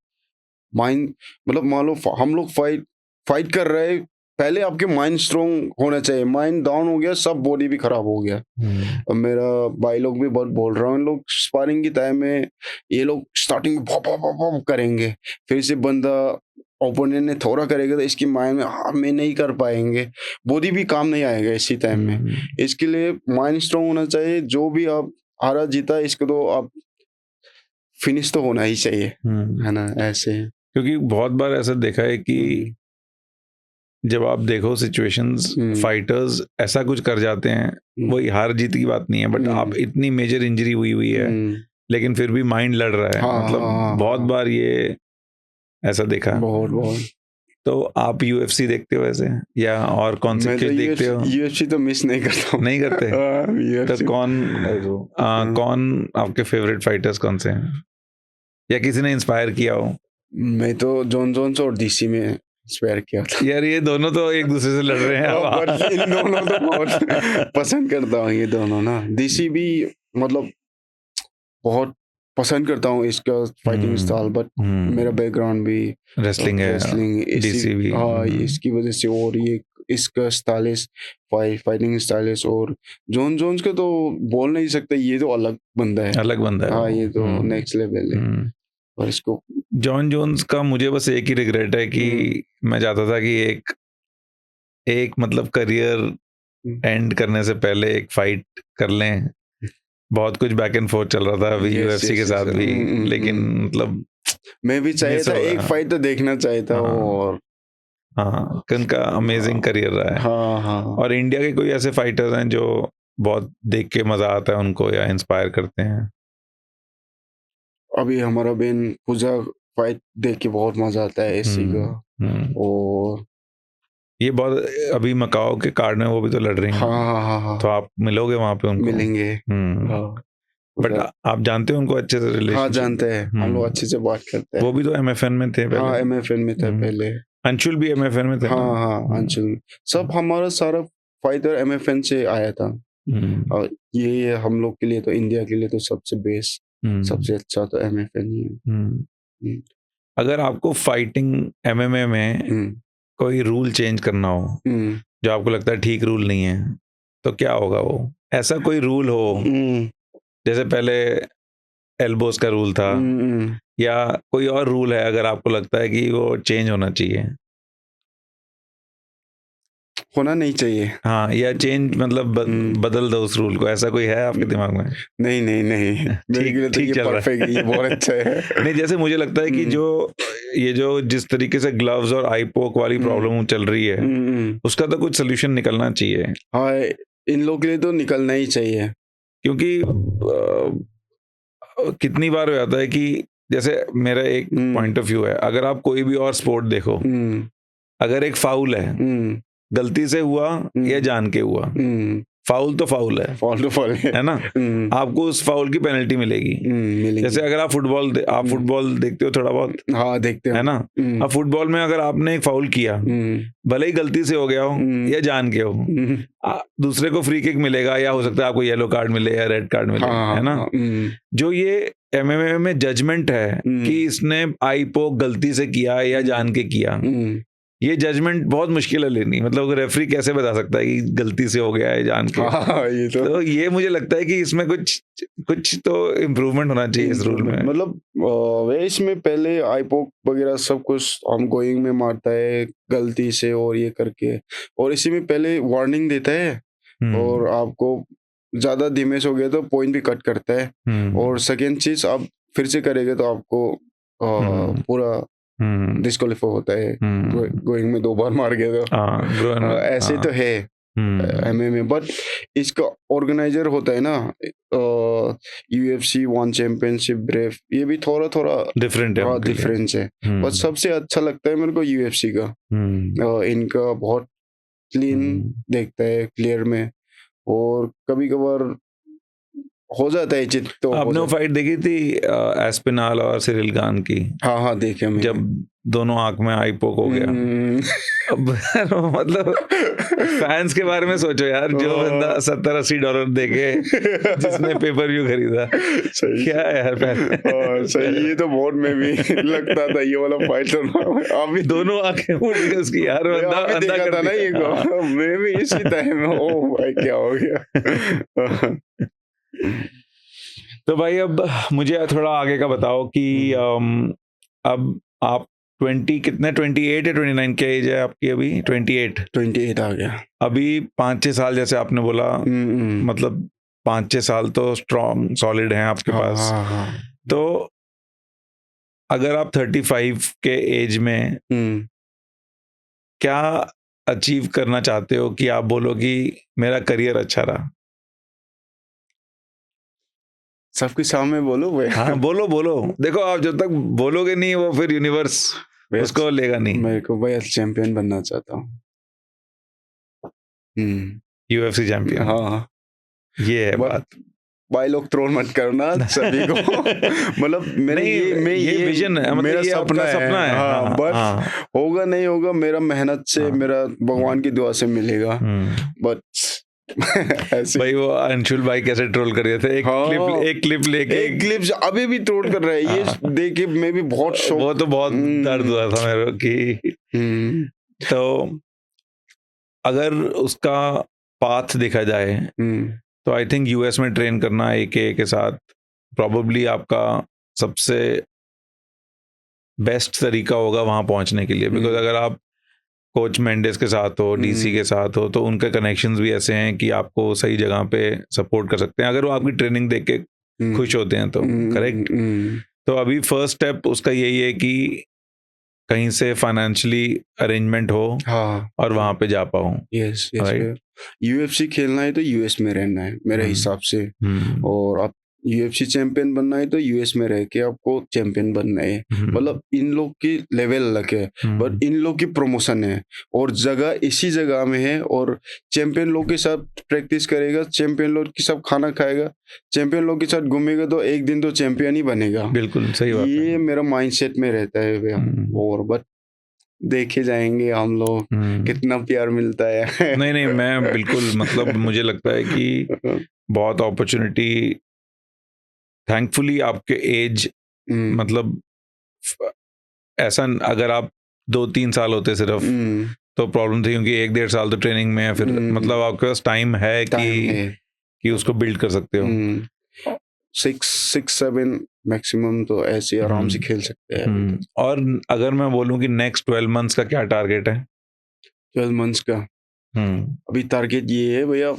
माइंड मतलब मान लो हम लोग फाइट कर रहे हैं, पहले आपके माइंड स्ट्रॉन्ग होना चाहिए। माइंड डाउन हो गया, सब बॉडी भी खराब हो गया। अब मेरा भाई लोग भी बहुत बोल रहा हूँ, लोग स्पारिंग के टाइम में ये लोग स्टार्टिंग में भॉप करेंगे, फिर से बंदा ओपोनेंट ने थोड़ा करेगा तो इसकी माइंड में हाँ मैं नहीं कर पाएंगे, बॉडी भी काम नहीं आएगा इसी टाइम में। इसके लिए माइंड स्ट्रॉन्ग होना चाहिए। जो भी आप हारा जीता इसको तो आप फिनिश तो होना ही चाहिए, है ना? ऐसे क्योंकि बहुत बार ऐसा देखा है कि जब आप देखो सिचुएशंस, फाइटर्स ऐसा कुछ कर जाते हैं, वही हार जीत की बात नहीं है, बट आप इतनी मेजर इंजरी हुई है लेकिन फिर भी माइंड लड़ रहा है। मतलब बहुत बार ये ऐसा देखा। बहुत तो आप यूएफसी देखते हो ऐसे, या और कौन से चीज देखते हो? यूएफसी तो मिस नहीं करता हूँ। नहीं करते? तो कौन आपके फेवरेट फाइटर्स कौन से हैं, या किसी ने इंस्पायर किया हो? मैं तो जॉन जोन्स और डीसी में इंस्पायर किया था। यार ये दोनों तो एक दूसरे से लड़ रहे हैं। बट इन दोनों तो बहुत पसंद करता हूँ, ये दोनों ना। डीसी भी मतलब बहुत पसंद करता हूँ इसका फाइटिंग स्टाइल, बट मेरा बैकग्राउंड भी रेसलिंग है, डीसी भी हाँ इसकी वजह से, और ये इसका स्टाइलिश फाइटिंग स्टाइलिश, और जॉन जोन्स का तो बोल नहीं सकते, ये तो अलग बंदा है। हाँ ये तो नेक्स्ट लेवल है। और इसको जॉन जोन्स का मुझे बस एक ही रिग्रेट है कि मैं चाहता था कि एक मतलब करियर एंड करने से पहले एक फाइट कर लें। बहुत कुछ बैक एंड फोर्थ चल रहा था अभी यूएफसी के साथ भी, लेकिन मतलब मैं भी चाहिए था एक फाइट तो देखना चाहिए था। और हाँ उनका अमेजिंग करियर रहा है। हाँ। और इंडिया के कोई ऐसे फाइटर्स हैं जो बहुत देख के मजा आता है उनको, या इंस्पायर करते हैं? अभी हमारा बहन पूजा फाइट देख के बहुत मजा आता है एसी का। और ये बहुत अभी मकाओ के कार्ड में वो भी तो लड़ रही हैं। हाँ। तो आप मिलोगे वहां पे उनको? मिलेंगे। बट आप जानते हो उनको अच्छे से रिलेशन? हाँ जानते हैं, हम लोग अच्छे से बात करते हैं। वो भी तो एमएफएन में थे पहले। हाँ एमएफएन में था पहले। अंशुल भी एमएफएन में थे। हाँ अंशुल, सब हमारा सारा फाइटर एमएफएन से आया था। और ये हम लोग के लिए तो, इंडिया के लिए तो सबसे बेस्ट, सबसे अच्छा तो एमएफएन ही है। अगर आपको फाइटिंग एमएमए में कोई रूल चेंज करना हो जो आपको लगता है ठीक रूल नहीं है, तो क्या होगा वो? ऐसा कोई रूल हो जैसे पहले एल्बोस का रूल था, या कोई और रूल है अगर आपको लगता है कि वो चेंज होना चाहिए? होना नहीं चाहिए। हाँ, या चेंज मतलब बदल दो उस रूल को, ऐसा कोई है आपके दिमाग में? नहीं मेरे लिए तो ये परफेक्ट है, ये बहुत अच्छा है। नहीं, जैसे मुझे लगता है कि जो जिस तरीके से ग्लव्स और आई पोक वाली प्रॉब्लम चल रही है, उसका तो कुछ सोल्यूशन निकलना चाहिए। हाँ इन लोगों के लिए तो निकलना ही चाहिए, क्योंकि कितनी बार हो जाता है कि जैसे मेरा एक पॉइंट ऑफ व्यू है, अगर आप कोई भी और स्पोर्ट देखो, अगर एक फाउल है गलती से हुआ या जान के हुआ, फाउल तो फाउल है, फॉल टू फॉल है ना? आपको उस फाउल की पेनल्टी मिलेगी। मिलेगी। जैसे अगर आप फुटबॉल देखते हो थोड़ा बहुत, हाँ देखते है हो ना? अब फुटबॉल में अगर आपने एक फाउल किया, भले ही गलती से हो गया हो या जान के हो, दूसरे को फ्री किक मिलेगा या हो सकता है आपको येलो कार्ड मिले या रेड कार्ड मिले, है ना? जो ये एमएमए में जजमेंट है कि इसने आई पोक गलती से किया या जान के किया, ये जजमेंट बहुत मुश्किल है लेनी। मतलब रेफरी कैसे बता सकता है कि गलती से हो गया है जान के? ये तो ये मुझे लगता है कि इसमें कुछ तो इम्प्रूवमेंट होना चाहिए इस रूल में। मतलब वे इसमें पहले आईपोक वगैरह सब कुछ हम गोइंग में मारता है गलती से और ये करके, और इसी में पहले वार्निंग देता है और आपको ज्यादा धीमे से हो गया तो पॉइंट भी कट करता है, और सेकेंड चीज आप फिर से करेंगे तो आपको पूरा डिस्क्वालीफाई होता है। गोइंग में 2 बार मार गया तो ऐसे तो है एमएमए, बट इसका ऑर्गेनाइजर होता है ना यूएफसी वन चैंपियनशिप ब्रेव, ये भी थोड़ा डिफरेंट है, बहुत डिफरेंस है। बट सबसे अच्छा लगता है मेरे को यूएफसी का, इनका बहुत क्लीन देखता है क्लियर में, और कभी कभार हो जाता है चित। तो आपने वो फाइट देखी थी एस्पिनाल और सिरिल खान की? हाँ देखे मैंने। जब दोनों आंख में आई पोक हो गया। अब मतलब फैंस के बारे में सोचो यार, जो बंदा $70-80 देके जिसने पेपर व्यू खरीदा, क्या यार सही। ये तो बहुत में भी लगता था ये वाला फाइट तो अभी दोनों आंखें उड़ गई उसकी यार, बंदा देखा था ना ये को मैं भी इसी टाइम में ओ भाई क्या हो गया। तो भाई अब मुझे थोड़ा आगे का बताओ कि अब आप 28 या 29 की एज है आपकी अभी? 28 आ गया अभी। 5-6 साल जैसे आपने बोला, मतलब 5-6 साल तो स्ट्रॉन्ग सॉलिड हैं आपके पास। तो अगर आप 35 के एज में क्या अचीव करना चाहते हो कि आप बोलो कि मेरा करियर अच्छा रहा? सबके सामने बोलो भाई? हाँ बोलो देखो, आप जब तक बोलोगे नहीं वो फिर यूनिवर्स उसको लेगा नहीं। मेरे को भाई चैंपियन बनना चाहता हूँ, यूएफसी चैंपियन। हाँ ये है बात भाई, लोग ट्रोल मत करना सभी को। मतलब मेरे ये विजन है, मतलब मेरा सपना है। हाँ, बट होगा नहीं होगा, मेरा मेहनत से, मेरा भगवान की दुआ से मिलेगा। बट भाई वो अंशुल भाई कैसे ट्रोल कर रहे थे, एक क्लिप अभी भी ट्रोल कर रहे हैं। ये देख के मैं भी बहुत शौक, वो तो बहुत दर्द हुआ था मेरे की। तो अगर उसका पाथ देखा जाए तो आई थिंक यूएस में ट्रेन करना एके के साथ प्रॉबेबली आपका सबसे बेस्ट तरीका होगा वहां पहुंचने के लिए। बिकॉज अगर आप कोच मेंडेस के साथ हो, डीसी के साथ हो, तो उनके कनेक्शंस भी ऐसे हैं कि आपको सही जगह पे सपोर्ट कर सकते हैं अगर वो आपकी ट्रेनिंग देख के खुश होते हैं तो। करेक्ट। तो अभी फर्स्ट स्टेप उसका यही है कि कहीं से फाइनेंशियली अरेंजमेंट हो और वहां पे जा पाओ। यस यूएफसी खेलना है तो यूएस में रहना है मेरे हिसाब से, और आप यूएफसी चैंपियन बनना है तो यूएस में रह के आपको चैंपियन बनना है। मतलब इन लोग की लेवल अलग है, बट इन लोग की प्रमोशन है और जगह इसी जगह में है, और चैंपियन लोग के साथ प्रैक्टिस करेगा, चैंपियन लोग के साथ खाना खाएगा, चैंपियन लोग के साथ घूमेगा, तो एक दिन तो चैंपियन ही बनेगा। बिल्कुल सही बात ये मेरा माइंडसेट में रहता है। और बट देखे जाएंगे हम लोग कितना प्यार मिलता है। नहीं मैं बिल्कुल, मतलब मुझे लगता है कि बहुत अपॉर्चुनिटी थैंकफुली आपके एज, मतलब ऐसा अगर आप 2-3 साल होते सिर्फ तो प्रॉब्लम थी, क्योंकि 1-1.5 साल तो ट्रेनिंग में है, फिर मतलब आपके पास टाइम है कि उसको बिल्ड कर सकते हो। 6-7 मैक्सिमम तो ऐसे आराम से खेल सकते हैं। और अगर मैं बोलूं कि नेक्स्ट 12 मंथ्स का क्या टारगेट है? 12 मंथ्स का अभी टारगेट ये है भैया,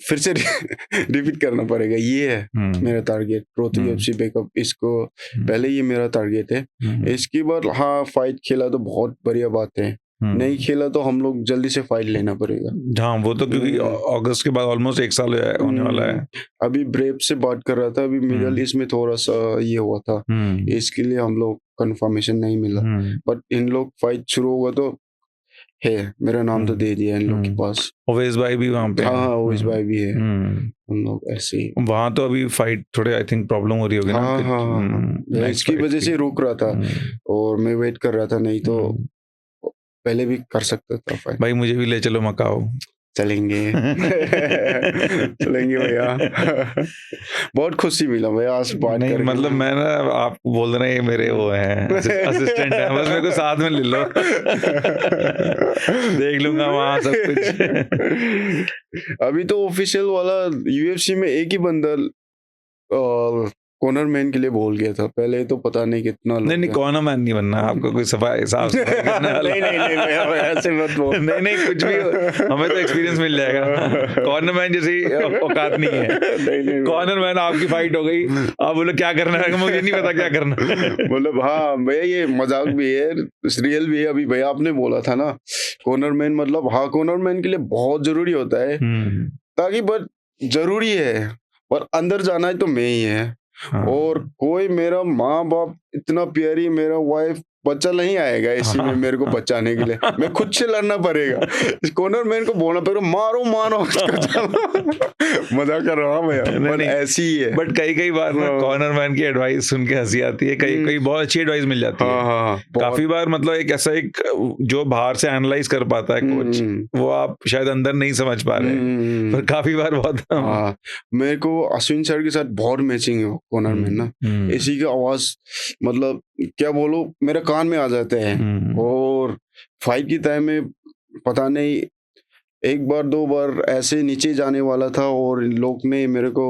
फिर से रिपीट करना पड़ेगा, ये है मेरा टारगेट, प्रो यूएफसी बैकअप। इसको पहले ये मेरा टारगेट है। इसके बाद हाँ फाइट खेला तो बहुत बढ़िया बात है, नहीं खेला तो हम लोग जल्दी से फाइट लेना पड़ेगा। हाँ वो तो क्योंकि अगस्त के बाद ऑलमोस्ट 1 साल होने वाला है। अभी ब्रेव से बात कर रहा था, अभी मिडल ईस्ट में थोड़ा सा ये हुआ था, इसके लिए हम लोग कंफर्मेशन नहीं मिला, बट इन लोग फाइट शुरू होगा तो है, मेरा नाम तो दे दिया इन लोग के पास। ओवैस भाई भी वहाँ पे हाँ हैं। हाँ ओवैस भाई भी है, हम्म। हम लोग ऐसे ही। वहाँ तो अभी फाइट थोड़े आई थिंक प्रॉब्लम हो रही होगी ना हाँ कि- हाँ हाँ हाँ, मैं next इसकी fight वजह की। से रुक रहा था और मैं वेट कर रहा था, नहीं तो पहले भी कर सकता था फाइट। भाई मुझे भी ले चलो मकाओ। चलेंगे चलेंगे भैया। बहुत खुशी मिला भैया आज बात नहीं करके। मतलब मैं ना आप बोल रहे हैं ये मेरे वो हैं असिस्टेंट हैं, बस मेरे को साथ में ले लो देख लूंगा वहाँ सब कुछ। अभी तो ऑफिशियल वाला यूएफसी में एक ही बंदा कॉर्नर मैन के लिए बोल गया था, पहले तो पता नहीं कितना लोग नहीं नहीं हैं। कौन मैन नहीं बनना, आपको कोई सफाई साफ सफाई करने वाला नहीं नहीं नहीं भैया, ऐसे मत बोल। नहीं नहीं कुछ भी हो, हमें तो एक्सपीरियंस मिल जाएगा। कॉर्नर मैन जैसी औकात नहीं है। नहीं नहीं कॉर्नर मैन आपकी फाइट हो गई, आप बोलो क्या करना है, मुझे नहीं पता क्या करना। मतलब हाँ भैया ये मजाक भी है, रियल भी है। अभी भैया आपने बोला था ना कॉर्नर मैन, मतलब हाँ कॉर्नर मैन के लिए बहुत जरूरी होता है, ताकि बट जरूरी है, पर अंदर जाना है तो मैं ही है। हाँ। और कोई मेरा माँ बाप इतना प्यारी मेरा वाइफ बच्चा नहीं आएगा इसी में मेरे को बचाने के लिए, मैं खुद से लड़ना पड़ेगा। इस कॉर्नर मैन को बोलना पड़ेगा मारो मारो मजा कर रहा हूँ भैया, नहीं, पर नहीं। ऐसी ही है। बट कई बार ना हाँ। कॉर्नर मैन की एडवाइस सुन के हंसी आती है, कई बहुत अच्छी एडवाइस मिल जाती है। हाँ हाँ काफी बार मतलब एक ऐसा एक जो बाहर से एनालाइज कर पाता है कोच, वो आप शायद अंदर नहीं समझ पा रहे हैं, पर काफी बार बहुत हाँ मेरे को अश्विन सर के साथ बहुत मैचिंग है कॉर्नर मैन ना, इसी की आवाज मतलब क्या बोलो मेरे कान में आ जाते हैं। और फाइट की टाइम में पता नहीं एक बार दो बार ऐसे नीचे जाने वाला था और लोग ने मेरे को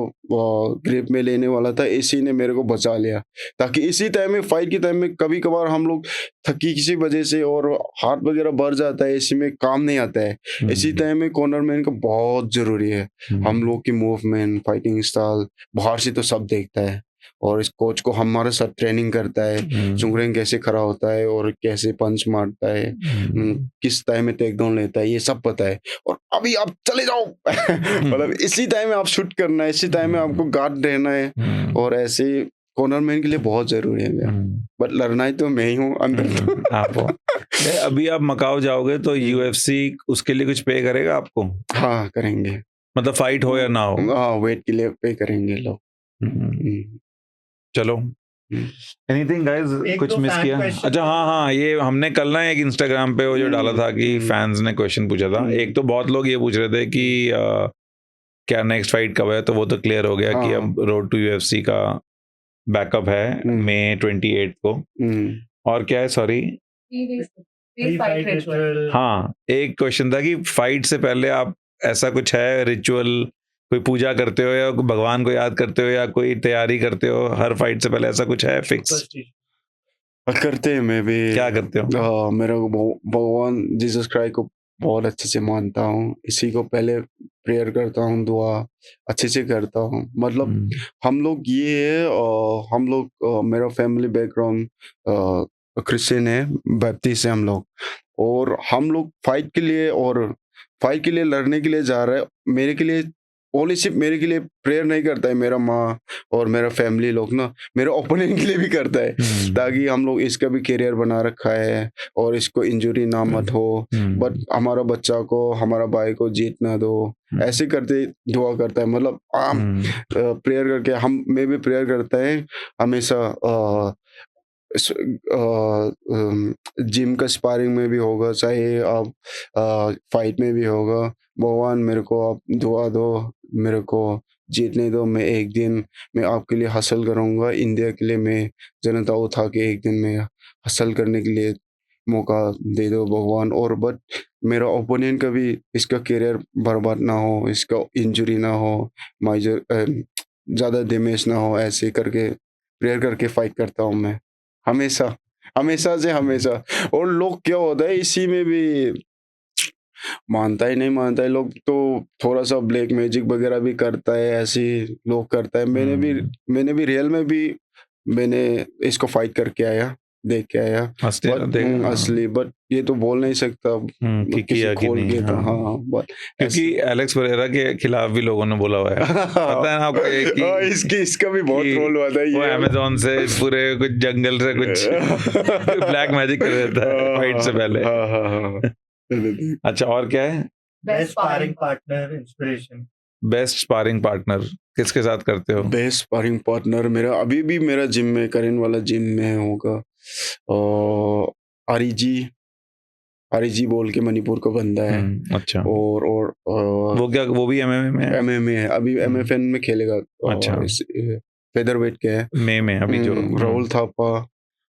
ग्रिप में लेने वाला था, इसी ने मेरे को बचा लिया। ताकि इसी टाइम में फाइट के टाइम में कभी कभार हम लोग थकी किसी वजह से और हाथ वगैरह बढ़ जाता है, इसी में काम नहीं आता है। इसी टाइम में कॉर्नर मैन का बहुत जरूरी है। हम लोग की मूवमेंट फाइटिंग स्टाइल बाहर से तो सब देखता है, और इस कोच को हमारे साथ ट्रेनिंग करता है, चुंगरेंग कैसे खड़ा होता है और कैसे पंच मारता है, किस टाइम में टेक डाउन लेता है, ये सब पता है। और अभी आप चले जाओ मतलब इसी टाइम में आप शूट करना है, इसी टाइम में आपको गार्ड रहना है, और ऐसे कॉर्नर मैन के लिए बहुत जरूरी है। बट लड़ना ही तो मैं ही हूँ अंदर। आप अभी आप मकाओ जाओगे तो यूएफसी उसके लिए कुछ पे करेगा आपको? हाँ करेंगे, मतलब फाइट हो या ना हो? हाँ वेट के लिए पे करेंगे लोग। चलो एनीथिंग गाइस, कुछ मिस किया? अच्छा हाँ ये हमने कल ना एक इंस्टाग्राम पे वो जो डाला था कि फैंस ने क्वेश्चन पूछा था। एक तो बहुत लोग ये पूछ रहे थे कि क्या नेक्स्ट फाइट कब है, तो वो तो क्लियर हो गया कि अब रोड टू यूएफसी का बैकअप है मई 28 को। और क्या है, सॉरी हाँ एक क्वेश्चन था कि फाइट से पहले आप ऐसा कुछ है रिचुअल, कोई पूजा करते हो या भगवान को याद करते हो या कोई तैयारी करते हो हर फाइट से पहले, ऐसा कुछ है फिक्स? करते हैं, मैं भी। क्या करते हो? मेरा भगवान जीसस क्राइस्ट को बहुत अच्छे से मानता हूँ, इसी को पहले प्रेयर करता हूँ, दुआ अच्छे से करता हूँ। मतलब हम लोग ये है, हम लोग मेरा फैमिली बैकग्राउंड क्रिश्चियन है, बैप्टिस्ट है हम लोग, और हम लोग फाइट के लिए लड़ने के लिए जा रहे हैं। मेरे के लिए ओनली सिर्फ मेरे के लिए प्रेयर नहीं करता है मेरा माँ और मेरा फैमिली लोग ना, मेरे ओपोनेंट के लिए भी करता है, ताकि हम लोग इसका भी करियर बना रखा है और इसको इंजरी ना मत हो, बट हमारा बच्चा को हमारा भाई को जीत ना दो, ऐसे करते दुआ करता है। मतलब हम प्रेयर करके मैं भी प्रेयर करता है हमेशा। जिम का स्पारिंग में भी होगा, चाहे आप फाइट में भी होगा, भगवान मेरे को आप दुआ दो, मेरे को जीतने दो, मैं एक दिन मैं आपके लिए हासिल करूँगा, इंडिया के लिए मैं जनता उठा के एक दिन मैं हासिल करने के लिए मौका दे दो भगवान। और बट मेरा ओपोनेंट का भी इसका करियर बर्बाद ना हो, इसका इंजरी ना हो, मेजर ज़्यादा डैमेज ना हो, ऐसे करके प्रेयर करके फाइट करता हूँ मैं हमेशा हमेशा। और लोग क्या होता है इसी में भी मानता ही नहीं मानता है, लोग तो थोड़ा सा ब्लैक मैजिक वगैरह भी करता है, ऐसे लोग करता है। मैंने भी रियल में भी मैंने इसको फाइट करके आया, देख के आया असली, बट ये तो बोल नहीं सकता कि किया कि नहीं। हाँ बट क्योंकि एलेक्स परेरा के खिलाफ भी लोगों ने बोला हुआ है, पता है ना आपको? इसका भी बहुत रोल हुआ था, वो अमेज़न से पूरे कुछ जंगल से कुछ ब्लैक मैजिक कर देता है फाइट से पहले। अच्छा, और क्या है? Best sparring partner, inspiration. Best sparring partner किसके साथ करते हो? बेस्ट स्पारिंग पार्टनर मेरा अभी भी मेरा जिम में, करेंट वाला जिम में होगा, और आरिजी बोल के मणिपुर का बंदा है। अच्छा। और वो क्या, वो भी एमएमए में है? एमएमए है, अभी एमएफएन में खेलेगा। अच्छा। फेदर वेट के है, मे में अभी जो राहुल थापा,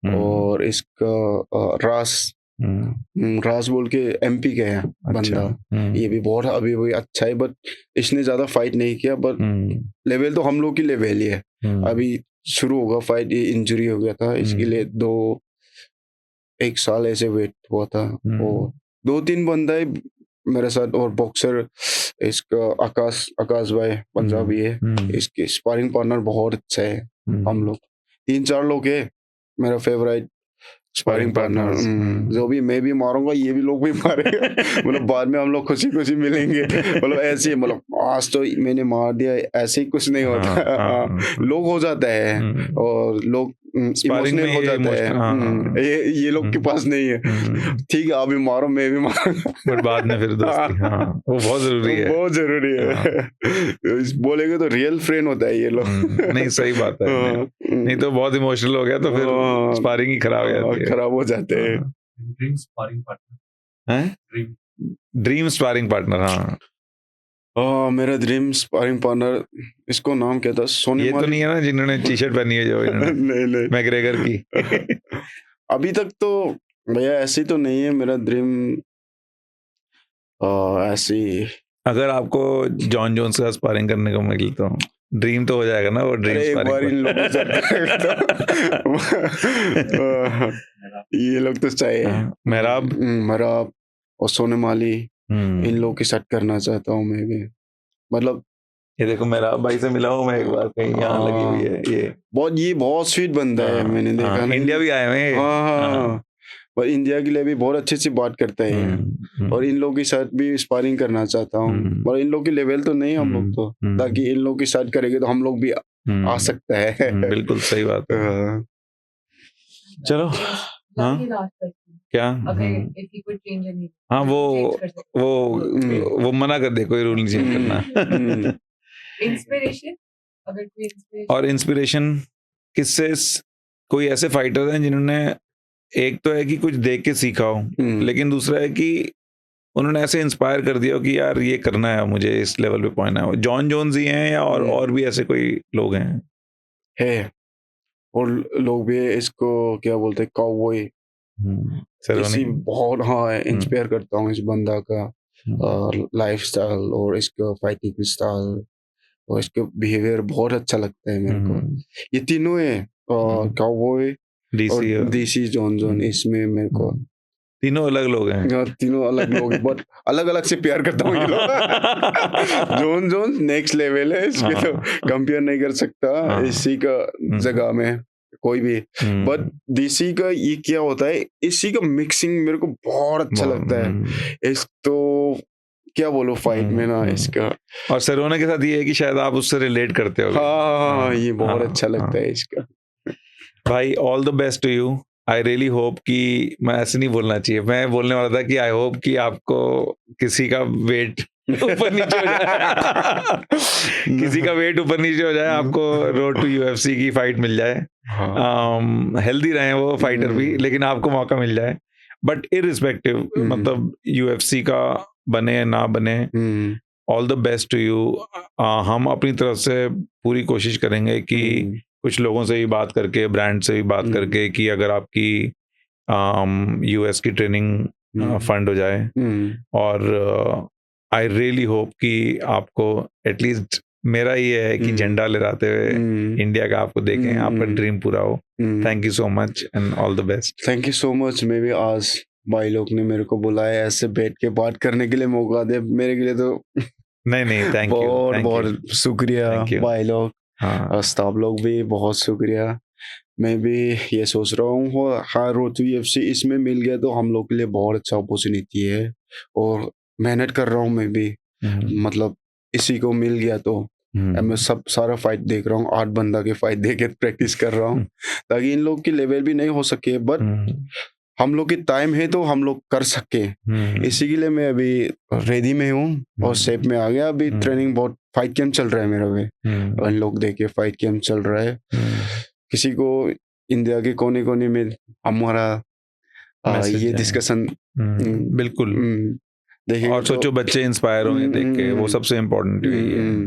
और इसका रास बोल के एमपी के है बंदा। ये भी बहुत अभी भी अच्छा है, बट इसने ज्यादा फाइट नहीं किया, बट लेवल तो हम लोग की लेवल ही है। अभी शुरू होगा फाइट, ये इंजरी हो गया था, इसके लिए 1 साल ऐसे वेट हुआ था। और 2-3 बंदा है मेरे साथ, और बॉक्सर इसका आकाश भाई पंजाबी है, इसके स्पारिंग पार्टनर बहुत अच्छा है। हम लोग 3-4 लोग है मेरा फेवरेट स्पारिंग पार्टनर, जो भी मैं भी मारूंगा, ये भी लोग भी मारेगा। मतलब बाद में हम लोग खुशी खुशी मिलेंगे। मतलब ऐसे ही, मतलब आज तो मैंने मार दिया, ऐसे ही कुछ नहीं होता। लोग हो जाता है, और लोग इमोशनल हो जाता है। ये लोग के पास नहीं है। ठीक है, आप भी मारो, मैं भी मारूंगा, बट बाद में फिर दोस्ती, वो बहुत जरूरी है। बहुत जरूरी है। बोलेंगे तो रियल फ्रेंड होता है ये लोग। नहीं, सही बात है। नहीं तो बहुत इमोशनल हो गया तो फिर स्पारिंग ही खराब हो जाती है, खराब हो जाते हैं। ड्रीम स्पारिंग पार्टनर हैं? ड्रीम स्पारिंग पार्टनर, हाँ। मेरा ड्रीम स्पारिंग पार्टनर, इसको नाम क्या था? सोनी ये तो नहीं है ना जिन्होंने टी शर्ट पहनी है जो इन्होंने? नहीं मैग्रेगर की। अभी तक तो भैया ऐसी तो नहीं है मेरा ड्रीम ऐसी। अगर आपको जॉन जोन्स का स्पारिंग करने को मिले तो ड्रीम तो हो जाएगा ना वो ड्रीम एक बार इन लोगों ये लोग तो चाहिए। मेहराब और सोनमाली, इन लोगों के साथ करना चाहता हूँ मैं भी। मतलब ये देखो, मेरा भाई से मिला हूँ मैं एक बार, कहीं यहाँ लगी हुई है। ये बहुत स्वीट बंदा है, मैंने देखा ना। इंडिया भी आए हुए। हाँ, पर इंडिया के लिए भी बहुत अच्छे से बात करता है। और इन लोगों के साथ भी स्पारिंग करना चाहता हूँ, पर इन लोग की लेवल तो नहीं हम लोग तो, ताकि इन लोग के साथ करेंगे तो हम लोग भी आ सकता है। बिल्कुल सही बात है। चलो, क्या? हाँ, वो मना कर दे, कोई रूल नहीं चेंज करना। इंस्पिरेशन, और इंस्पिरेशन किससे? कोई ऐसे फाइटर हैं जिन्होंने, एक तो है कि कुछ देख के सीखा हो, लेकिन दूसरा है कि उन्होंने ऐसे इंस्पायर कर दिया हो कि यार ये करना है, मुझे इस लेवल पे पहुंचना है। जॉन जोन्स ही हैं या और भी ऐसे कोई लोग हैं? है, और लोग भी इसको क्या बोलते हैं, काउबॉय, इसी बहुत इंस्पायर करता हूँ इस बंदा का लाइफस्टाइल और इसका फाइटिंग स्टाइल और इसका बिहेवियर बहुत अच्छा लगता है मेरे को। ये तीनों है, काउबॉय, डीसी, जॉन, इसमें मेरे को तीनों अलग लोग हैं। तीनों अलग लोग हैं, बट अलग अलग से प्यार करता हूँ ये लोग। जॉन नेक्स्ट लेवल है, इसके तो कंपेयर नहीं कर सकता इसी का जगह में कोई भी। बट डीसी का ये क्या होता है, इसी का मिक्सिंग मेरे को बहुत अच्छा लगता है। इस तो क्या बोलो फाइट में ना इसका, और सरोना के साथ ये है कि शायद आप उससे रिलेट करते हो। हाँ, ये बहुत अच्छा लगता है इसका। भाई, all the best to you. I really hope कि, मैं ऐसे नहीं बोलना चाहिए, मैं बोलने वाला था कि आई होप कि आपको किसी का वेट ऊपर नीचे हो जाए। किसी का वेट ऊपर नीचे हो जाए, आपको रोड टू यूएफसी की फाइट मिल जाए। हेल्दी रहे वो फाइटर भी, लेकिन आपको मौका मिल जाए। बट इररिस्पेक्टिव, मतलब यूएफसी का बने ना बने, all the best to you. हम अपनी तरफ से पूरी कोशिश करेंगे कि कुछ लोगों से भी बात करके, ब्रांड से भी बात करके, कि अगर आपकी यूएस की ट्रेनिंग फंड हो जाए। और आई रियली होप कि आपको एटलीस्ट, मेरा ये है कि झंडा लहराते हुए इंडिया का आपको देखें, आपका ड्रीम पूरा हो। Thank you so much and all the best. Thank you so much. मैं भी आज भाई लोग ने मेरे को बुलाया ऐसे बैठ के बात करने के लिए, मौका दे मेरे के लिए तो नहीं, थैंक यू, बहुत शुक्रिया भाई लोग, स्टाफ लोग भी बहुत शुक्रिया। मैं भी ये सोच रहा हूँ, हाँ, रोड टू यूएफसी इसमें मिल गया तो हम लोग के लिए बहुत अच्छा अपॉर्चुनिटी है, और मेहनत कर रहा हूँ मैं भी। मतलब इसी को मिल गया तो मैं सारा फाइट देख रहा हूँ, 8 बंदा के फाइट देख के प्रैक्टिस कर रहा हूँ, ताकि इन लोग की लेवल भी नहीं हो सके, बट हम लोग की टाइम है तो हम लोग कर सके, इसी के लिए मैं अभी रेडी में हूँ और शेप में आ गया। अभी ट्रेनिंग बहुत, फाइट कैंप चल रहा है मेरा भी, और इन लोग देखे फाइट कैंप चल रहा है। किसी को इंडिया के कोने कोने में हमारा Message ये जाए। डिस्कशन बिल्कुल। देखेंगे और सोचो बच्चे इंस्पायर होंगे देख के, वो सबसे इम्पोर्टेंट है ये।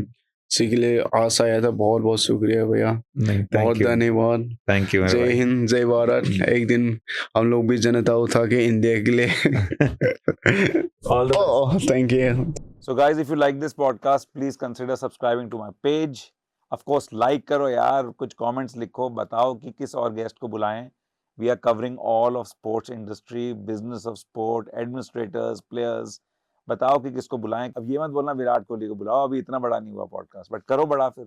इसी के लिए आशा आया था। बहुत बहुत शुक्रिया भैया, नहीं, बहुत थैंक यू, धन्यवाद। Thank you. जय हिंद, जय भारत। एक दिन हम लोग भी जनता उठा के इंडिया के लिए। All the best. Thank you. So guys, if you like this podcast, please consider subscribing to my page. Of course, like करो यार, कुछ comments लिखो, बताओ कि किस और guest को बुलाएं. We are covering all of sports industry, business of sport, administrators, players. बताओ कि किसको बुलाएं. अब ये मत बोलना विराट कोहली को बुलाओ, अभी इतना बड़ा नहीं हुआ podcast, but करो बड़ा फिर.